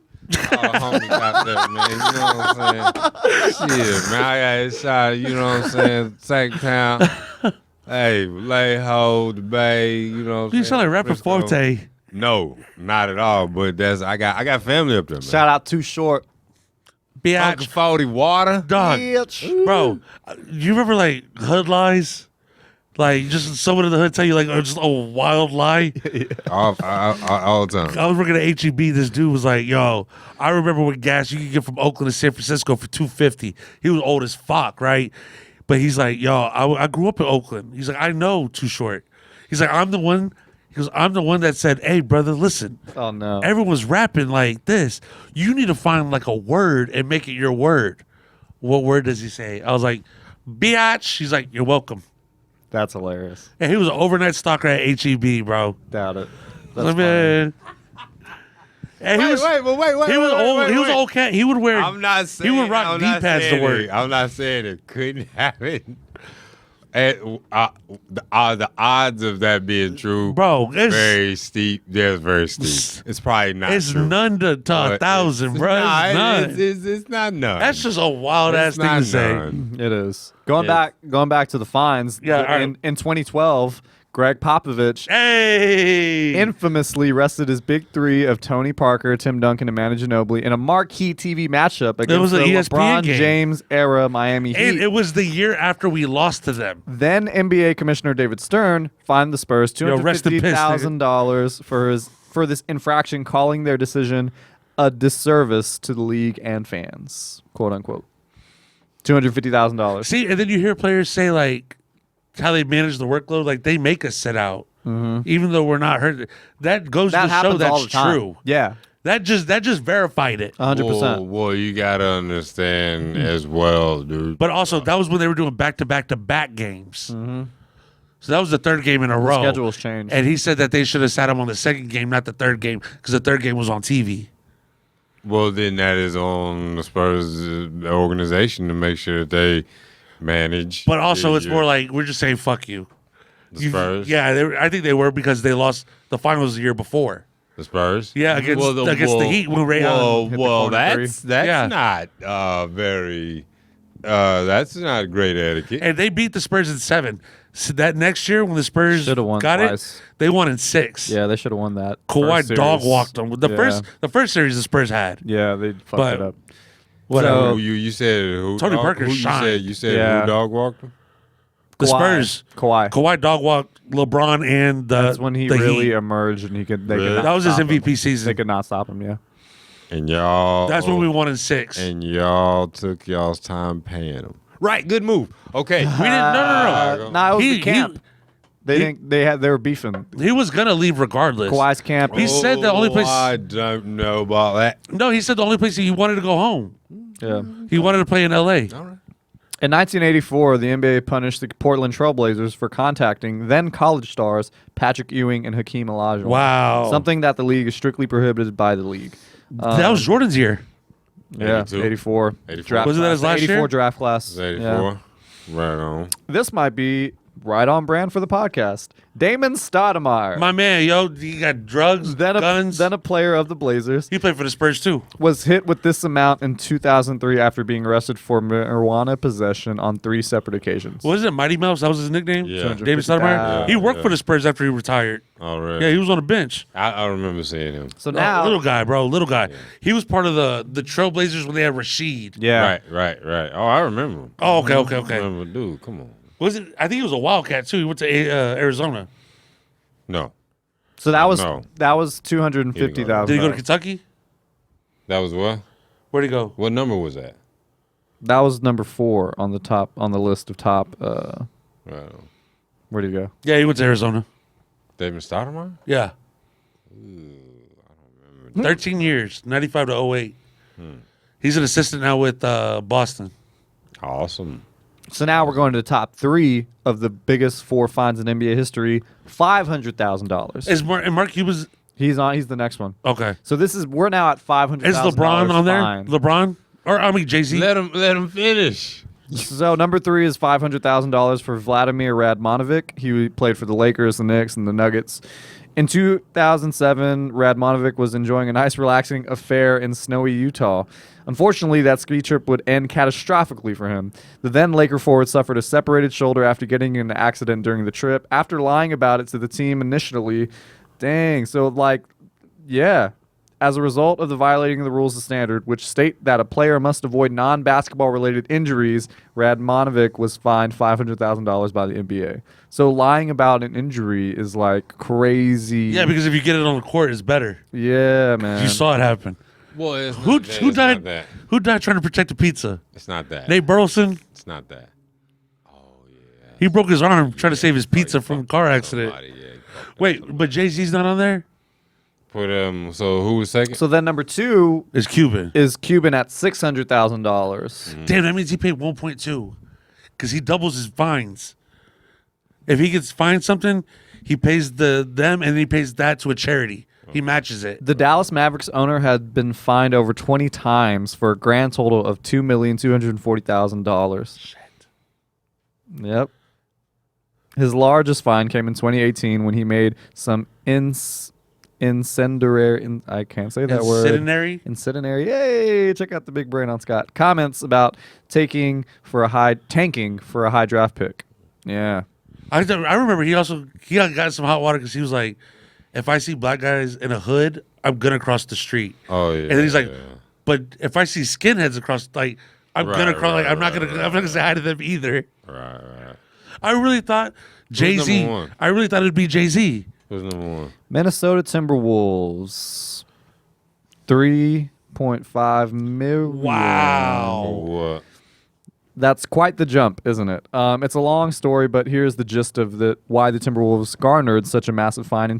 All the homies out there, man. You know what I'm saying? Shit, man. I got shot. You know what I'm saying? Sacktown. Hey, Vallejo, the Bay. You know what I'm saying? You sound like Rapper Frisco. Forte. No, not at all. But I got family up there, man. Shout out Too Short. Uncle Biatch. 40 Water. Dog. Bro, you remember like hood lies? Like just someone in the hood tell you like just a wild lie. all the time. I was working at HEB. This dude was like, "Yo, I remember when gas you could get from Oakland to San Francisco for $250." He was old as fuck, right? But he's like, "Yo, I grew up in Oakland." He's like, "I know Too Short." He's like, "I'm the one." He goes, "I'm the one that said, hey, brother, listen. Oh no. Everyone's rapping like this. You need to find like a word and make it your word." What word does he say? I was like, "Biatch." He's like, "You're welcome." That's hilarious. And he was an overnight stalker at HEB, bro. Doubt it. That's I funny. mean, and he was, Wait. he was old. He was wait. old cat. He would wear. I'm not saying He would rock I'm not D-pads to saying work. it. I'm not saying it couldn't happen. And, the odds of that being true, Bro, it's very steep. Yeah, it's very steep. It's probably not. it's true. none to But 1,000, bro. Nah, It's none. It's not none. That's just a wild ass It's thing to not say. none. It is. Going Yeah. back to the fines. Yeah, all right. In 2012, Greg Popovich Hey, infamously rested his big three of Tony Parker, Tim Duncan, and Manu Ginobili in a marquee TV matchup against was the an ESPN LeBron game. James era Miami Heat. and it was the year after we lost to them. Then NBA Commissioner David Stern fined the Spurs Yo, rest in peace, $250,000 for this infraction, calling their decision a disservice to the league and fans, quote unquote. $250,000. See, and then you hear players say like how they manage the workload, like they make us sit out, even though we're not hurt. That goes That to show happens all that's the time. true. Yeah, That just verified it. 100%. Well, you gotta understand as well, dude. But also, that was when they were doing back-to-back-to-back games. So that was the third game in a row. schedules changed. And he said that they should have sat him on the second game, not the third game, because the third game was on TV. Well, then that is on the Spurs organization to make sure that they manage. But also, it's your- more like we're just saying "fuck you." the Spurs. I think they were because they lost the finals the year before. The Spurs. Yeah, against the Heat when Ray Allen hit the Well, corner that's Yeah. not very. That's not great etiquette. And they beat the Spurs in 7. So that next year when the Spurs Should've won got twice. it, they won in 6. Yeah, they should have won that. Kawhi first dog series. walked them. The Yeah. first series the Spurs had. Yeah, they fucked But- it up. Whatever. So you said who? Tony dog, Parker who shined. You said Yeah. who dog walked him? The Spurs. Kawhi. Dog walked LeBron and the. That's when he the really Heat. emerged, and he could. They Really? could not That was his stop him. MVP season. They could not stop him. Yeah. And y'all. That's when we won in 6. And y'all took y'all's time paying him. Right. Good move. Okay. We didn't. No. No, it was He- the camp. They were beefing. He was gonna leave regardless. Kawhi's camp. He said the only place. I don't know about that. No, he said the only place he wanted to go home. Yeah. He wanted to play in L.A. All right. In 1984, the NBA punished the Portland Trailblazers for contacting then college stars Patrick Ewing and Hakeem Olajuwon. Wow. Something that the league is strictly prohibited by the league. That was Jordan's year. Yeah, 82. 84. 84. Draft Wasn't that his class. last 84 year? draft class. It's 84. Yeah. Right on. This might be right on brand for the podcast. Damon Stoudemire. My man, yo, he got drugs, guns. Then a player of the Blazers, He played for the Spurs too. was hit with this amount in 2003 after being arrested for marijuana possession on 3 separate occasions. What was it, Mighty Mouse? That was his nickname? Yeah. David Stoudemire? He worked for the Spurs after he retired. All right. Yeah, he was on the bench. I remember seeing him. So now, Little guy, bro. Little guy. He was part of the Trailblazers when they had Rashid. yeah, Right. Oh, I remember him. Oh, okay. I remember, dude. Come on. Was it? I think he was a Wildcat too. He went to Arizona. No. So that was No. $250,000. Did he go to Kentucky? That was what? Where'd he go? What number was that? That was number 4 on the list of top. Right on. Where'd he go? Yeah, he went to Arizona. David Stoudemire? Yeah. 13 years, 95 to 08. He's an assistant now with Boston. Awesome. So now we're going to the top 3 of the biggest 4 fines in NBA history. $500,000. Is Mark Cuban's He's the next one. okay? So we're now at $500,000. Is LeBron on there? fine. LeBron or I mean Jay-Z? Let him finish. So number 3 is $500,000 for Vladimir Radmanovic. He played for the Lakers, the Knicks, and the Nuggets. In 2007, Radmanovic was enjoying a nice, relaxing affair in snowy Utah. Unfortunately, that ski trip would end catastrophically for him. The then Laker forward suffered a separated shoulder after getting in an accident during the trip. After lying about it to the team initially, as a result of the violating the rules of standard, which state that a player must avoid non-basketball related injuries, Radmanovic was fined $500,000 by the NBA. So lying about an injury is like crazy. Yeah, because if you get it on the court, it's better. Yeah, man. You saw it happen. Well, it's Who not that. who It's died? Not that. Who died trying to protect the pizza? It's not that. Nate Burleson. It's not that. He broke his arm trying to save his pizza from a car accident. Somebody, yeah, Wait, but Jay-Z's not on there? Put So who was second? So then number 2 It's Cuban. is Cuban at $600,000. Damn, that means he paid 1.2 because he doubles his fines. If he gets fined something, he pays them and then he pays that to a charity. He matches it. The Dallas Mavericks owner had been fined over 20 times for a grand total of $2,240,000. Shit. Yep. His largest fine came in 2018 when he made some incendiary. I can't say that word. Incendiary. Yay! Check out the big brain on Scott. Comments about tanking for a high draft pick. Yeah. I remember he got some hot water because he was like, if I see black guys in a hood, I'm gonna cross the street. Oh yeah. And then he's like, but if I see skinheads across, like, I'm gonna cross. Like, I'm not gonna say hi to them either. Right. I really thought Jay-Z. number one? I really thought it'd be Jay-Z. Who's number 1? Minnesota Timberwolves. $3.5 million. Wow. What? That's quite the jump, isn't it? It's a long story, but here's the gist of why the Timberwolves garnered such a massive fine. In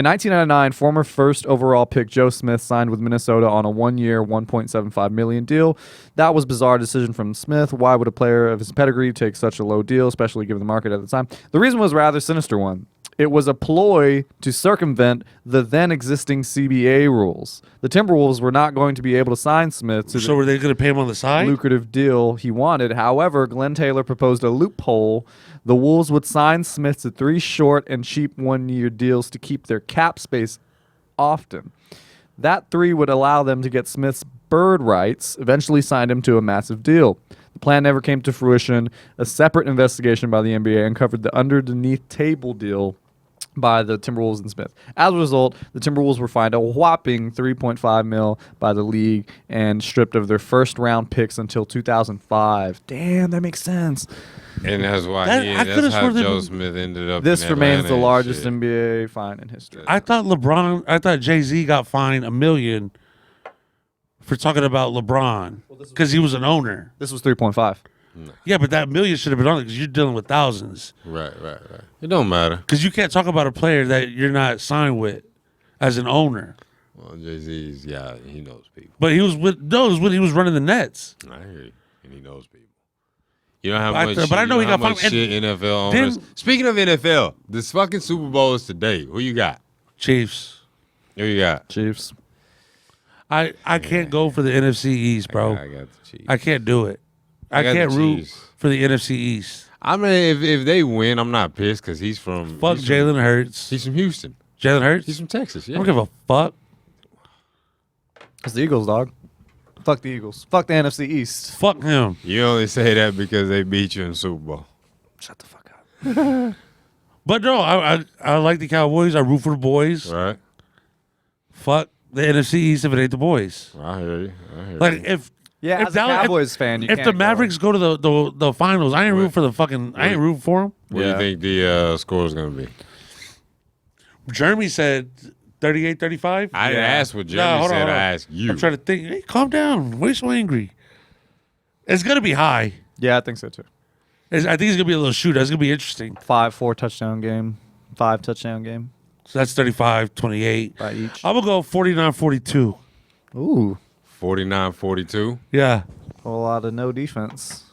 1999, former first overall pick Joe Smith signed with Minnesota on a 1-year, $1.75 million deal. That was a bizarre decision from Smith. Why would a player of his pedigree take such a low deal, especially given the market at the time? The reason was a rather sinister one. It was a ploy to circumvent the then existing CBA rules. The Timberwolves were not going to be able to sign Smith to So were they going to pay him on the side? lucrative deal he wanted. However, Glenn Taylor proposed a loophole. The Wolves would sign Smith to 3 short and cheap 1-year deals to keep their cap space often. That 3 would allow them to get Smith's bird rights, eventually signed him to a massive deal. The plan never came to fruition. A separate investigation by the NBA uncovered the underneath table deal by the Timberwolves and Smith. As a result, the Timberwolves were fined a whopping $3.5 million by the league and stripped of their first round picks until 2005. Damn, that makes sense. And that's why that's how Joe Smith ended up. This in remains Atlanta the and largest shit. NBA fine in history. I thought Jay-Z got fined $1 million for talking about LeBron because he was an owner. This was 3.5. Yeah, but that $1 million should have been on it because you're dealing with thousands. Right. It don't matter. Because you can't talk about a player that you're not signed with as an owner. Well, Jay-Z's, yeah, he knows people. But he was when he was running the Nets. I hear you, and he knows people. You know how But I much, th- but I know he got much fined. shit NFL owners. Speaking of NFL, this fucking Super Bowl is today. Who you got? Chiefs. Who you got? Chiefs. I can't go for the NFC East, bro. I got the Chiefs. I can't do it. I got can't the root Chiefs. for the NFC East. I mean, if they win, I'm not pissed because he's from. Fuck he's from- Jalen Hurts. He's from Houston. Jalen Hurts? He's from Texas. I Yeah. don't give a fuck. It's the Eagles, dog. Fuck the Eagles. Fuck the NFC East. Fuck him. You only say that because they beat you in Super Bowl. Shut the fuck up. But no, I like the Cowboys. I root for the boys. Right? Fuck the NFC East if it ain't the boys. I hear you. Like if Yeah, if as a Cowboys fan, you if can't the go. Mavericks go to the finals, I ain't rooting for the fucking. I ain't rooting for them. What do you think the score is going to be? Jeremy said 38-35. I didn't ask what Nah, Jeremy hold on, said. hold on. I asked you. I'm trying to think. Hey, calm down. Why are you so angry? It's gonna be high. Yeah, I think so too. I think it's gonna be a little shootout. It's gonna be interesting. 5-4 touchdown game. 5 touchdown game So that's 35-28. by each. I'm gonna go 49-42. Ooh. 49-42. Yeah. A whole lot of no defense.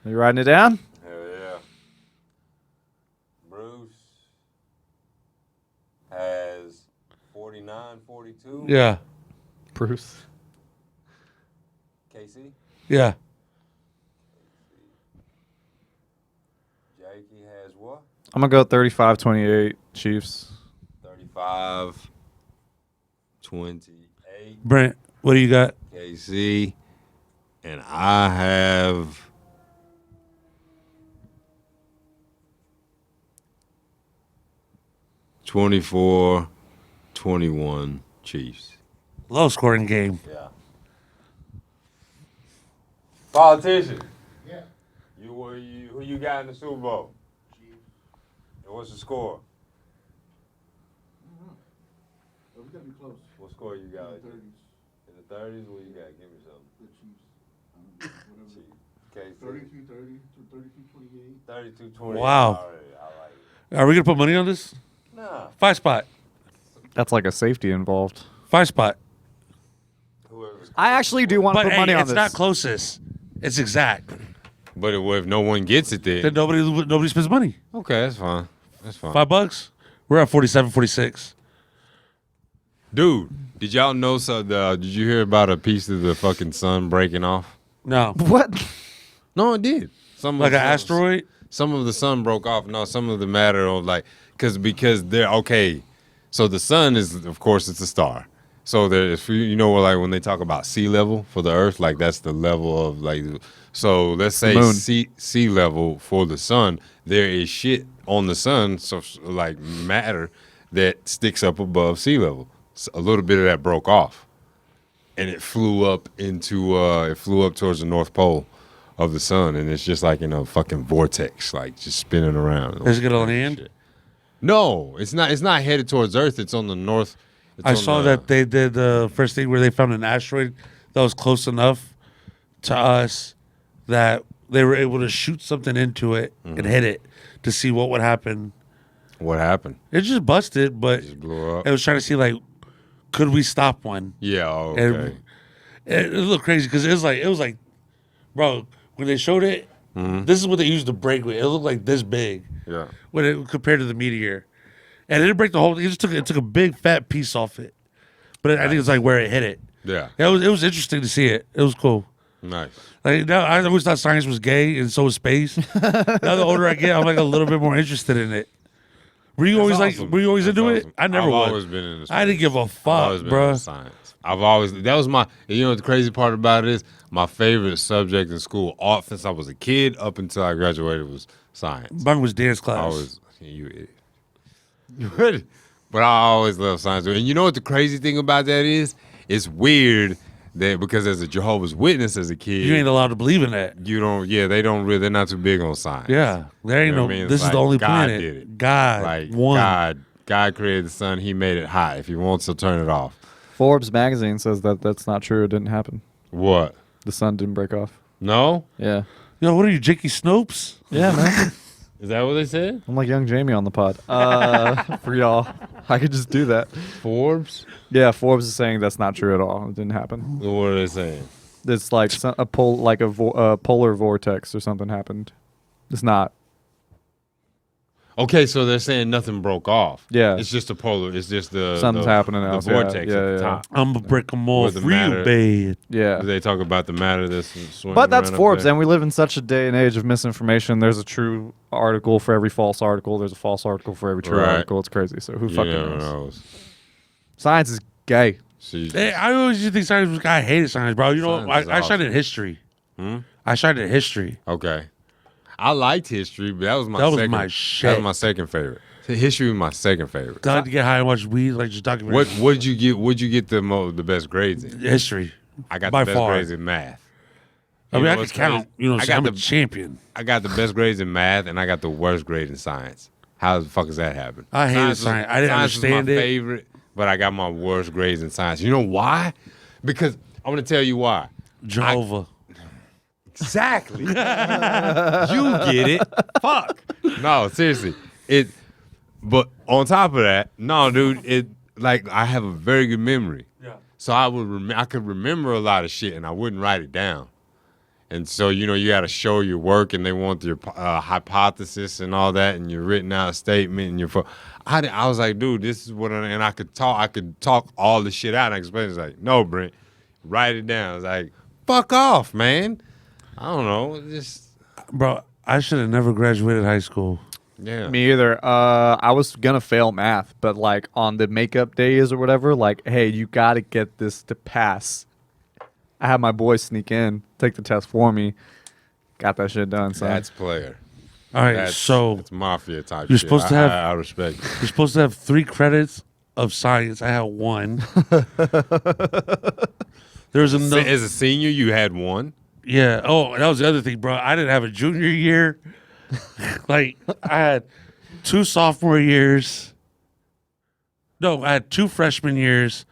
Are you writing it down? Hell yeah. Bruce has 49-42. Yeah. Bruce. KC. Yeah. Jakey has what? I'm going to go 35-28 Chiefs. 35-28. Brent, what do you got? KC. And I have 24-21 Chiefs. Low scoring game. Yeah. Politician. Yeah. Who you got in the Super Bowl? Chiefs. And what's the score? But we gotta be close. What score you got? In the 30s. In the 30s? What you got? Give me something. The Chiefs. Whatever. Chiefs. KC. 32-30 to 32-28. 32-20. Wow. All right, I like it. Are we gonna put money on this? Nah. 5 spot. That's like a safety involved. 5 spot. Whoever's. I actually do want to But put money hey, on it's this. not closest. It's exact. But if no one gets it, Then then nobody spends money. okay, that's fine. That's fine. $5. We're at 47-46. Dude, did y'all know? Did you hear about a piece of the fucking sun breaking off? No. What? No, it did. Like an asteroid? Some of the sun broke off. No, some of the matter of like because they're okay. So the sun is, of course, it's a star. So there's, you know, like when they talk about sea level for the Earth, like that's the level of like. So let's say moon. sea level for the sun. There is shit on the sun, so like matter that sticks up above sea level. So a little bit of that broke off, and it flew up towards the North Pole of the sun, and it's just like in a fucking vortex, like just spinning around. Is it gonna land? No, it's not. It's not headed towards Earth. It's on the north. I saw that they did the first thing where they found an asteroid that was close enough to us that they were able to shoot something into it and hit it to see what would happen. What happened? It just busted, but It just blew up. it was trying to see like, could we stop one? Yeah. Oh, And okay. it looked crazy because it was like, bro, when they showed it, this is what they used to break with. It looked like this big Yeah. when it compared to the meteor, and it didn't break the whole. It took a big fat piece off it, but I think it's like where it hit it. Yeah. It was interesting to see it. It was cool. Nice. Like now, I always thought science was gay, and so was space. Now the older I get, I'm like a little bit more interested in it. Were you always awesome. Were you always That's into awesome. it? I never I've was. always been into I didn't give a I've always fuck, been bro. into science. That was my. You know what the crazy part about it is? My favorite subject in school, all since I was a kid up until I graduated, was science. Mine was dance class. I was you idiot. But I always love science. And you know what the crazy thing about that is? It's weird that because as a Jehovah's Witness as a kid, You ain't allowed to believe in that. you don't. Yeah, they don't really. They're not too big on science. Yeah, there ain't You know no. what I mean? This It's is the like only God planet. did it. God, Like one. God created the sun. He made it hot. If he wants to turn it off. Forbes magazine says that that's not true. It didn't happen. What? The sun didn't break off. No? Yeah. Yo, what are you, Jakey Snopes? Yeah, man. Is that what they said? I'm like young Jamie on the pod. For y'all, I could just do that. Forbes? Yeah, Forbes is saying that's not true at all. It didn't happen. What are they saying? It's like a polar vortex or something happened. It's not. Okay, so they're saying nothing broke off. Yeah. It's just a polar. It's just Something's happening else. The vortex Yeah, at the yeah. top. I'm gonna break them off the real matter- bad. Yeah. They talk about the matter that's swinging But that's around up Forbes, there. and we live in such a day and age of misinformation. There's a true article for every false article. There's a false article for every true Right. article. It's crazy. So who You fucking never knows? knows. Science is gay. See, Hey, I always used to think science was. I hated science, bro. You know, Science what? is I awesome. studied history. Hmm? I studied history. Okay. I liked history, but that was my That was second. my That shit. was my second favorite. History was my second favorite. I had to get high and watch weed, like just documentary. What did you get? What'd you get the best grades in? History? I got By the best far. grades in math. I mean, You know I what's could count. crazy? You know, what I I'm saying? got I'm a champion. I got the best grades in math, and I got the worst grade in science. How the fuck does that happen? I hated was- science. I didn't science was understand my it. favorite, but I got my worst grades in science. You know why? Because I'm gonna tell you why. Jehovah. Exactly. You get it. Fuck. No, seriously. But on top of that, no, dude, like I have a very good memory. Yeah. So I could remember a lot of shit and I wouldn't write it down. And so, you know, you got to show your work and they want your hypothesis and all that and you're written out a statement and I was like, dude, this is what and I could talk all the shit out and I explained it. It's like, no, Brent, write it down. It's like, fuck off, man. I don't know. Just, Bro, I should have never graduated high school. yeah. Me either. I was gonna fail math, but like on the makeup days or whatever, like, hey, you gotta get this to pass. I had my boys sneak in, take the test for me, got that shit done. So That's player. All right, That's, so it's mafia type you're shit. supposed to have- I respect it. you're supposed to have 3 credits of science. I had 1. There was another. As a senior, you had one. Yeah. Oh, that was the other thing, bro. I didn't have a junior year. Like, I had 2 sophomore years. No, I had 2 freshman years,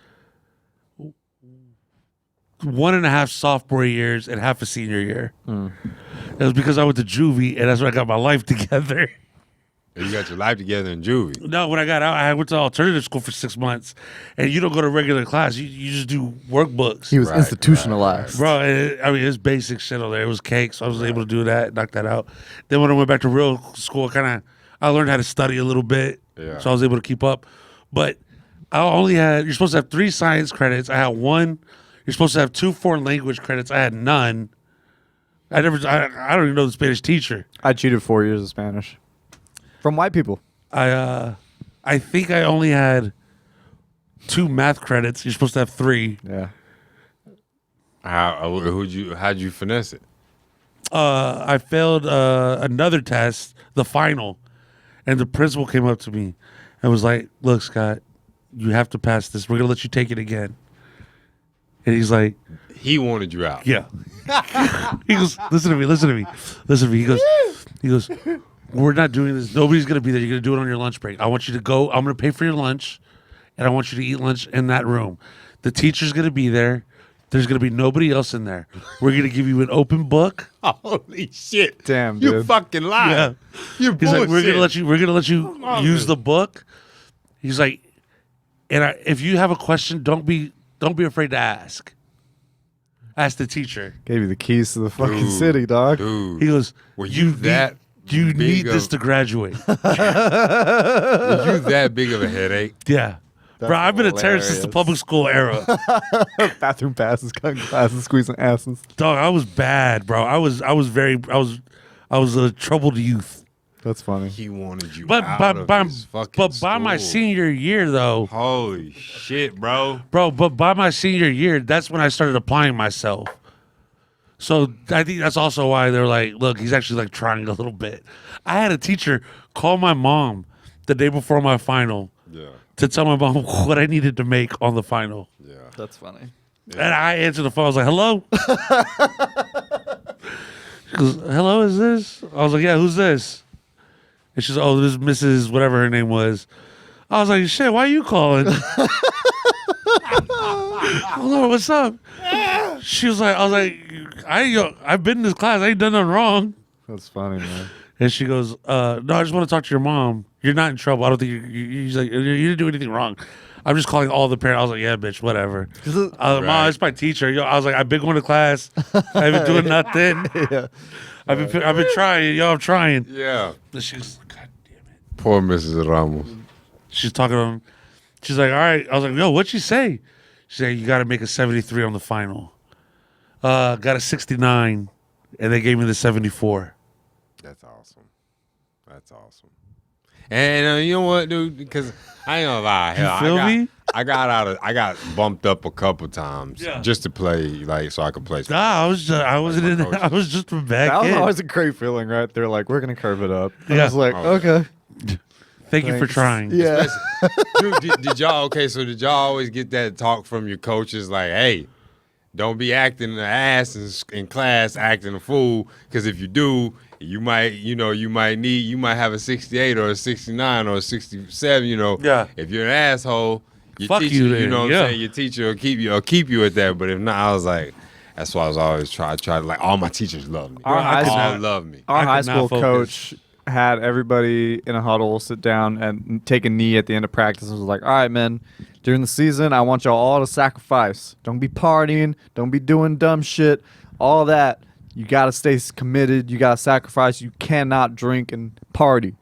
1.5 sophomore years, and half a senior year. It was because I went to juvie, and that's when I got my life together. You got your life together in juvie. No, when I got out, I went to alternative school for 6 months, and you don't go to regular class. You just do workbooks. he was Right, institutionalized. Bro, I mean, it's basic shit on there. It was cake, so I was able to do that, knock that out. Then when I went back to real school, I learned how to study a little bit, Yeah. so I was able to keep up. But I only had, you're supposed to have 3 science credits. I had 1. You're supposed to have 2 foreign language credits. I had none. I don't even know the Spanish teacher. I cheated 4 years of Spanish from white people. I think I only had 2 math credits. You're supposed to have 3. Yeah. How'd you finesse it? I failed another test, the final, and the principal came up to me and was like, "Look, Scott, you have to pass this. We're gonna let you take it again." And he's like, He wanted you out. "Yeah." He goes, "Listen to me. He goes, we're not doing this. Nobody's gonna be there. You're gonna do it on your lunch break. I want you to go. I'm gonna pay for your lunch, and I want you to eat lunch in that room. The teacher's gonna be there. There's gonna be nobody else in there. We're gonna give you an open book." Holy shit! Damn, you dude. fucking lied. Yeah. You're He's like, bullshit. we're gonna let you use the book. He's like, if you have a question, don't be afraid to ask. Ask the teacher. Gave you the keys to the fucking Dude. city, dog. Dude, He goes, were you you big need of- this to graduate. were you that big of a headache? Yeah. Bro, I've been a terrorist since the public school era. Bathroom passes, cutting classes, squeezing asses. Dog, I was bad, bro. I was a troubled youth. That's funny. He wanted you But out of his fucking by my school. senior year though, Holy shit, bro. bro, but by my senior year, that's when I started applying myself. So I think that's also why they're like, look, he's actually like trying a little bit. I had a teacher call my mom the day before my final Yeah. to tell my mom what I needed to make on the final. Yeah. That's funny. And I answered the phone. I was like, hello? She goes, hello, is this? I was like, yeah, who's this? And she's like, oh, this is Mrs. whatever her name was. I was like, shit, why are you calling? Hello, what's up? She was like, I was like, I've been in this class. I ain't done nothing wrong. That's funny, man. And she goes, no, I just want to talk to your mom. You're not in trouble. I don't think she's like, you didn't do anything wrong. I'm just calling all the parents. I was like, yeah, bitch, whatever. I was like, Mom, it's my teacher. Yo, I was like, I've been going to class. I've been doing nothing. Yeah. I've been trying. Yo, I'm trying. Yeah. And she was like, God damn it. Poor Mrs. Ramos. She's talking to him. She's like, all right. I was like, yo, what'd she say? She said, you got to make a 73 on the final. Got a 69, and they gave me the 74. That's awesome. That's awesome. And you know what, dude? Because I ain't gonna lie, hell, feel me? I got bumped up a couple times just to play, like, so I could play. Nah, I was just a bad That was kid. always a great feeling, right? They're like, we're gonna curve it up. And Yeah. I was like, Oh, okay. Thank you for Thanks. trying. Yeah. Dude, did y'all? Okay, so did y'all always get that talk from your coaches, like, hey, don't be acting an ass in class, acting a fool, because if you do, you might have a 68 or a 69 or a 67. Yeah. If you're an asshole, your Fuck teacher, you then, know what yeah. I'm saying, your teacher will keep you at that. But if not, I was like, that's why I was always try to, like, all my teachers love me. Our high all school- love me. Our I high could not school focus. coach had everybody in a huddle sit down and take a knee at the end of practice and was like, all right, man, during the season, I want y'all all to sacrifice. Don't be partying. Don't be doing dumb shit. All that. You got to stay committed. You got to sacrifice. You cannot drink and party.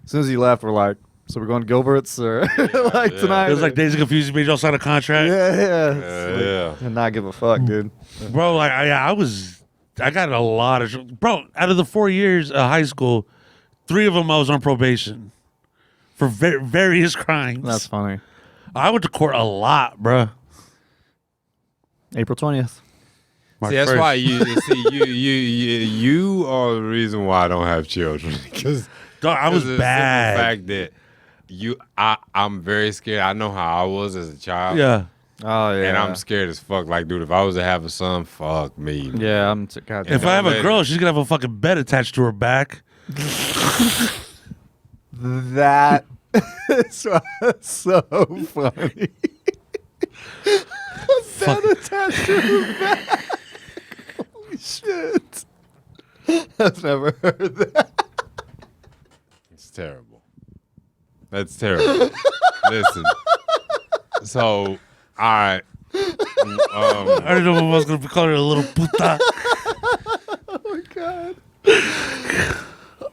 As soon as he left, we're like, so we're going to Gilbert's or like yeah. tonight? It was like Days of Confusion made y'all sign a contract. yeah. It's like, Yeah. and not give a fuck, dude. Bro, like I got a lot of bro. Out of the 4 years of high school, 3 of them I was on probation for various crimes. That's funny. I went to court a lot, bro. April 20th. See, that's why you are the reason why I don't have children. Because I was the bad. fact that I'm very scared. I know how I was as a child. Yeah. Oh, yeah. And I'm scared as fuck. Like, dude, if I was to have a son, fuck me. Yeah, I'm God If I have a girl, she's gonna have a fucking bed attached to her back. That is so funny. Fuck. That attached to her back. Holy shit. I've never heard that. It's terrible. That's terrible. Listen. So, all right. I didn't know if I was gonna be calling her a little puta. Oh, my God.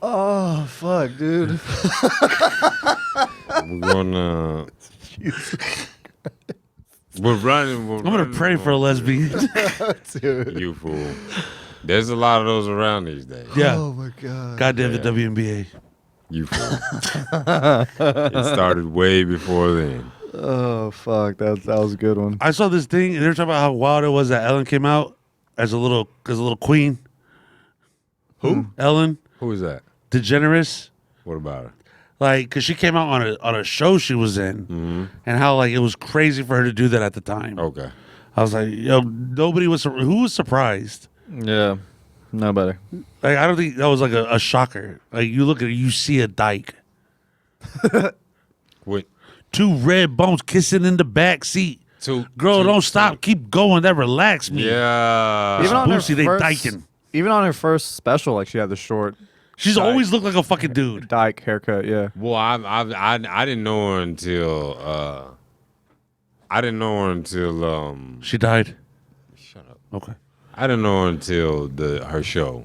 Oh, fuck, dude. We're gonna. We're running. I'm gonna pray for a lesbian. Dude. You fool. There's a lot of those around these days. Yeah. Oh, my God. Goddamn Yeah. the WNBA. You fool. It started way before then. Oh, fuck. That was a good one. I saw this thing, and they were talking about how wild it was that Ellen came out as a little queen. Who? Ellen Who is that? DeGeneres. What about her? Like, cause she came out on a show she was in, and how like it was crazy for her to do that at the time. Okay. I was like, yo, nobody was. Who was surprised? Yeah. Nobody. Like, I don't think that was like a shocker. Like, you look at it, you see a dyke, Wait. 2 red bones kissing in the back seat. Girl, don't stop, keep going. That relaxed me. Yeah. Even on her Boosie, they first- dyking. Even on her first special, like she had the short She's always looked like a fucking dude. dyke haircut. Yeah. Well, I didn't know her until She died. shut up. Okay. I didn't know her until her show.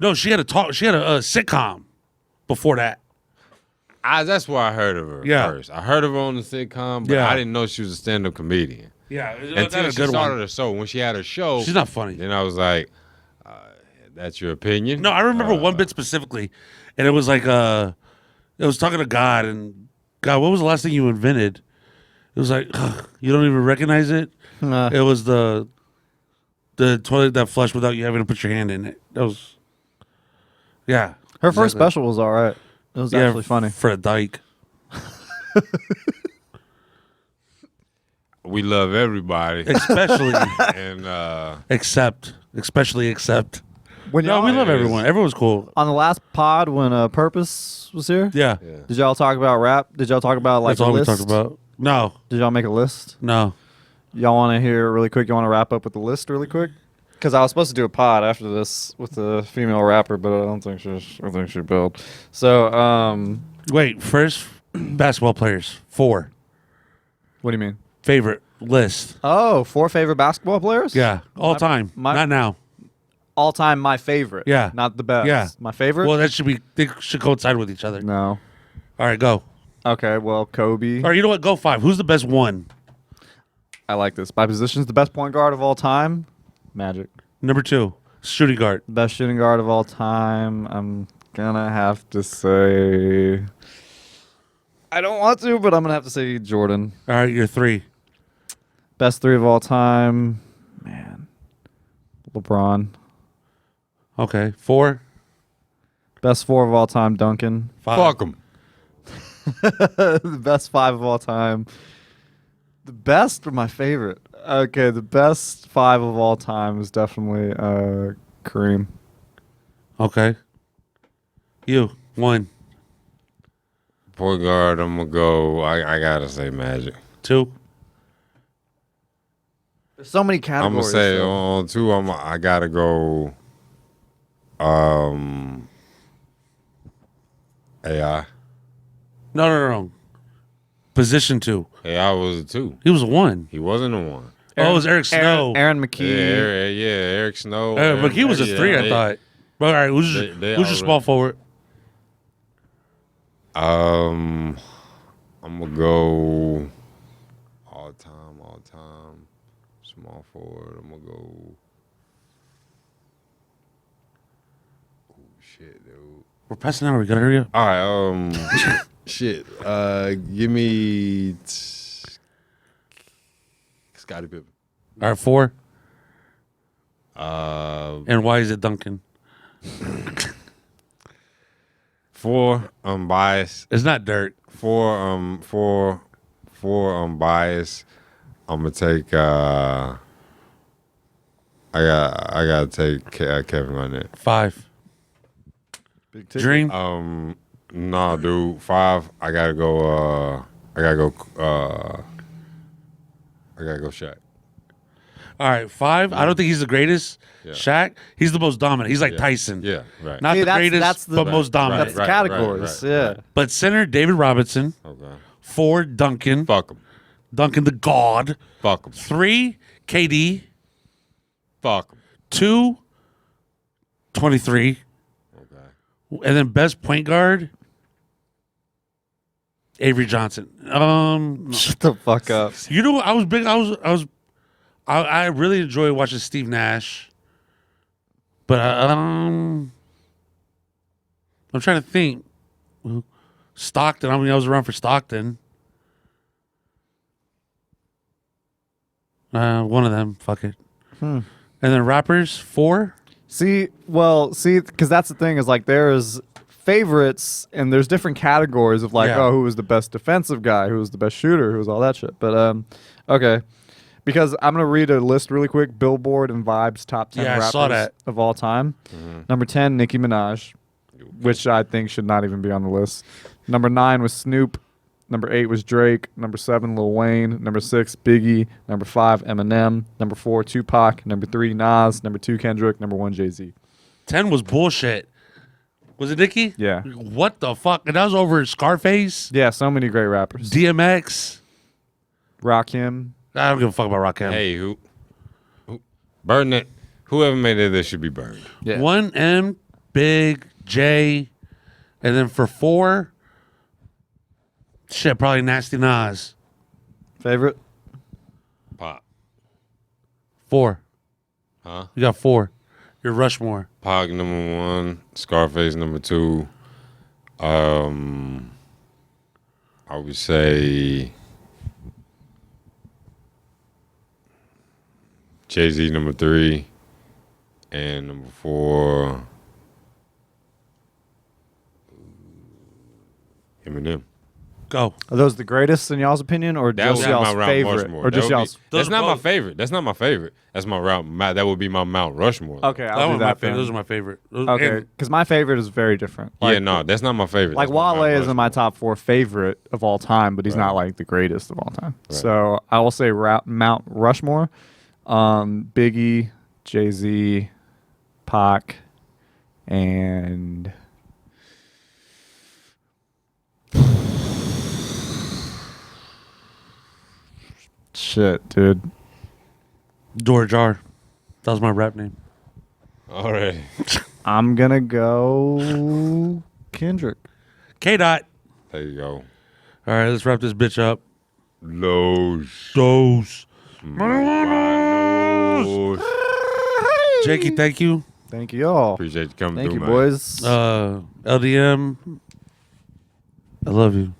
No, she had a sitcom before that. That's where I heard of her Yeah. first. I heard of her on the sitcom, but Yeah. I didn't know she was a stand-up comedian Yeah, until she started her show. When she had her show, She's not funny. then I was like, "That's your opinion." No, I remember one bit specifically, and it was like it was talking to God, and God, what was the last thing you invented? It was like you don't even recognize it. It was the toilet that flushed without you having to put your hand in it. That was, yeah. Her first Exactly. special was all right. It was actually funny. Fred Dyke. We love everybody, Especially, and especially except. When No, y'all, we love everyone. Everyone's cool. on the last pod when Purpose was here, Yeah. did y'all talk about rap? Did y'all talk about like That's all a we list? talked about. No. Did y'all make a list? No. Y'all want to hear really quick? You want to wrap up with the list really quick? Because I was supposed to do a pod after this with the female rapper, but I don't think she built. So, Wait, first, basketball players. 4. what do you mean? Favorite list. Oh, 4 favorite basketball players? Yeah. All time. my- Not now. All time, my favorite. Yeah. Not the best. Yeah. My favorite? Well, that should be, they should coincide with each other. No. All right, go. Okay, well, Kobe. All right, you know what? Go 5. Who's the best one? I like this. By positions, the best point guard of all time? Magic. Number 2, shooting guard. Best shooting guard of all time. I'm gonna have to say. I don't want to, but I'm gonna have to say Jordan. All right, you're 3. Best 3 of all time. Man. LeBron. Okay, 4. Best 4 of all time. Duncan. 5. fuck them. The best 5 of all time. The best or my favorite? Okay, the best 5 of all time is definitely Kareem. Okay. You 1, Point guard, I'm gonna go. I gotta say Magic. 2. There's so many I'm categories. gonna say though. on 2. I gotta go. AI. No. Position 2. AI was a 2. He was a 1. He wasn't a 1. Oh, it was Eric Snow. Aaron Yeah, McKee. Eric Snow. But he was a 3, I thought. But all right, who's they your already- small forward? I'm gonna go all time. Small forward. I'm gonna go. Oh shit, dude. We're passing out. We gotta hurry up. All right. Shit. Give me Scottie Pippen. All right, 4. Uh, And why is it Duncan? 4. Unbiased. It's not Dirt. 4. Unbiased. I'm gonna take. I gotta take Kevin Garnett. 5. Big ticket. Dream. Nah, dude. 5. I gotta go. Shaq. All right, 5. I don't think he's the greatest. Yeah. Shaq. He's the most dominant. He's like Yeah. Tyson. Yeah. Right. Not See, the that's- greatest, that's the- but most dominant. That's the Right, categories. right, Yeah. right. But center, David Robinson. Okay. 4, Duncan. Fuck him. Duncan the God. Fuck him. 3, KD. Fuck him. 2, 23. Okay. And then best point guard, Avery Johnson. Shut the fuck up. You know, I was big. I really enjoy watching Steve Nash, but I'm trying to think. Stockton. I mean, I was around for Stockton. One of them. Fuck it. And then rappers 4. See, because that's the thing is like there's favorites and there's different categories of like, Yeah. who was the best defensive guy, who was the best shooter, who was all that shit. But okay, because I'm gonna read a list really quick: Billboard and Vibes top 10 Yeah, I rappers saw that. of all time. Number 10, Nicki Minaj, which I think should not even be on the list. Number 9 was Snoop. Number 8 was Drake. Number 7, Lil Wayne. Number 6, Biggie. Number 5, Eminem. Number 4, Tupac. Number 3, Nas. Number 2, Kendrick. Number 1, Jay-Z. 10 was bullshit. Was it Nicki? Yeah. What the fuck? And that was over Scarface, Yeah, so many great rappers. DMX. Rakim. I don't give a fuck about Rakim. Hey, who burn it? Whoever made it, this should be burned. Yeah. 1M, Big, J, and then for 4, shit, probably Nasty Nas. Favorite? Pop. 4. Huh? You got 4. You're Rushmore. Pac number 1. Scarface number 2. I would say Jay-Z number 3. And number 4. Eminem. Go. Are those the greatest in y'all's opinion, or That just would be y'all's my Mount favorite, Rushmore. or just That would y'all's? be- Those That's are not my both. favorite. That's not my favorite. That's my route. That would be my Mount Rushmore. though. Okay, That I'll do one my that. favorite. Then. Those are my favorite. Okay, And because my favorite is very different. Yeah, no, that's not my favorite. Like That's my Wale Mount is in my Rushmore. top 4 favorite of all time, but he's not Right. like the greatest of all time. Right. So I will say Mount Rushmore, Biggie, Jay-Z, Pac, and shit, dude. George R. That was my rap name. All right. I'm gonna go Kendrick. K. Dot. There you go. All right, let's wrap this bitch up. Loge. Dose. Loge. Jakey, thank you. Thank you all. Appreciate you coming Thank through, you, man. boys. LDM. I love you.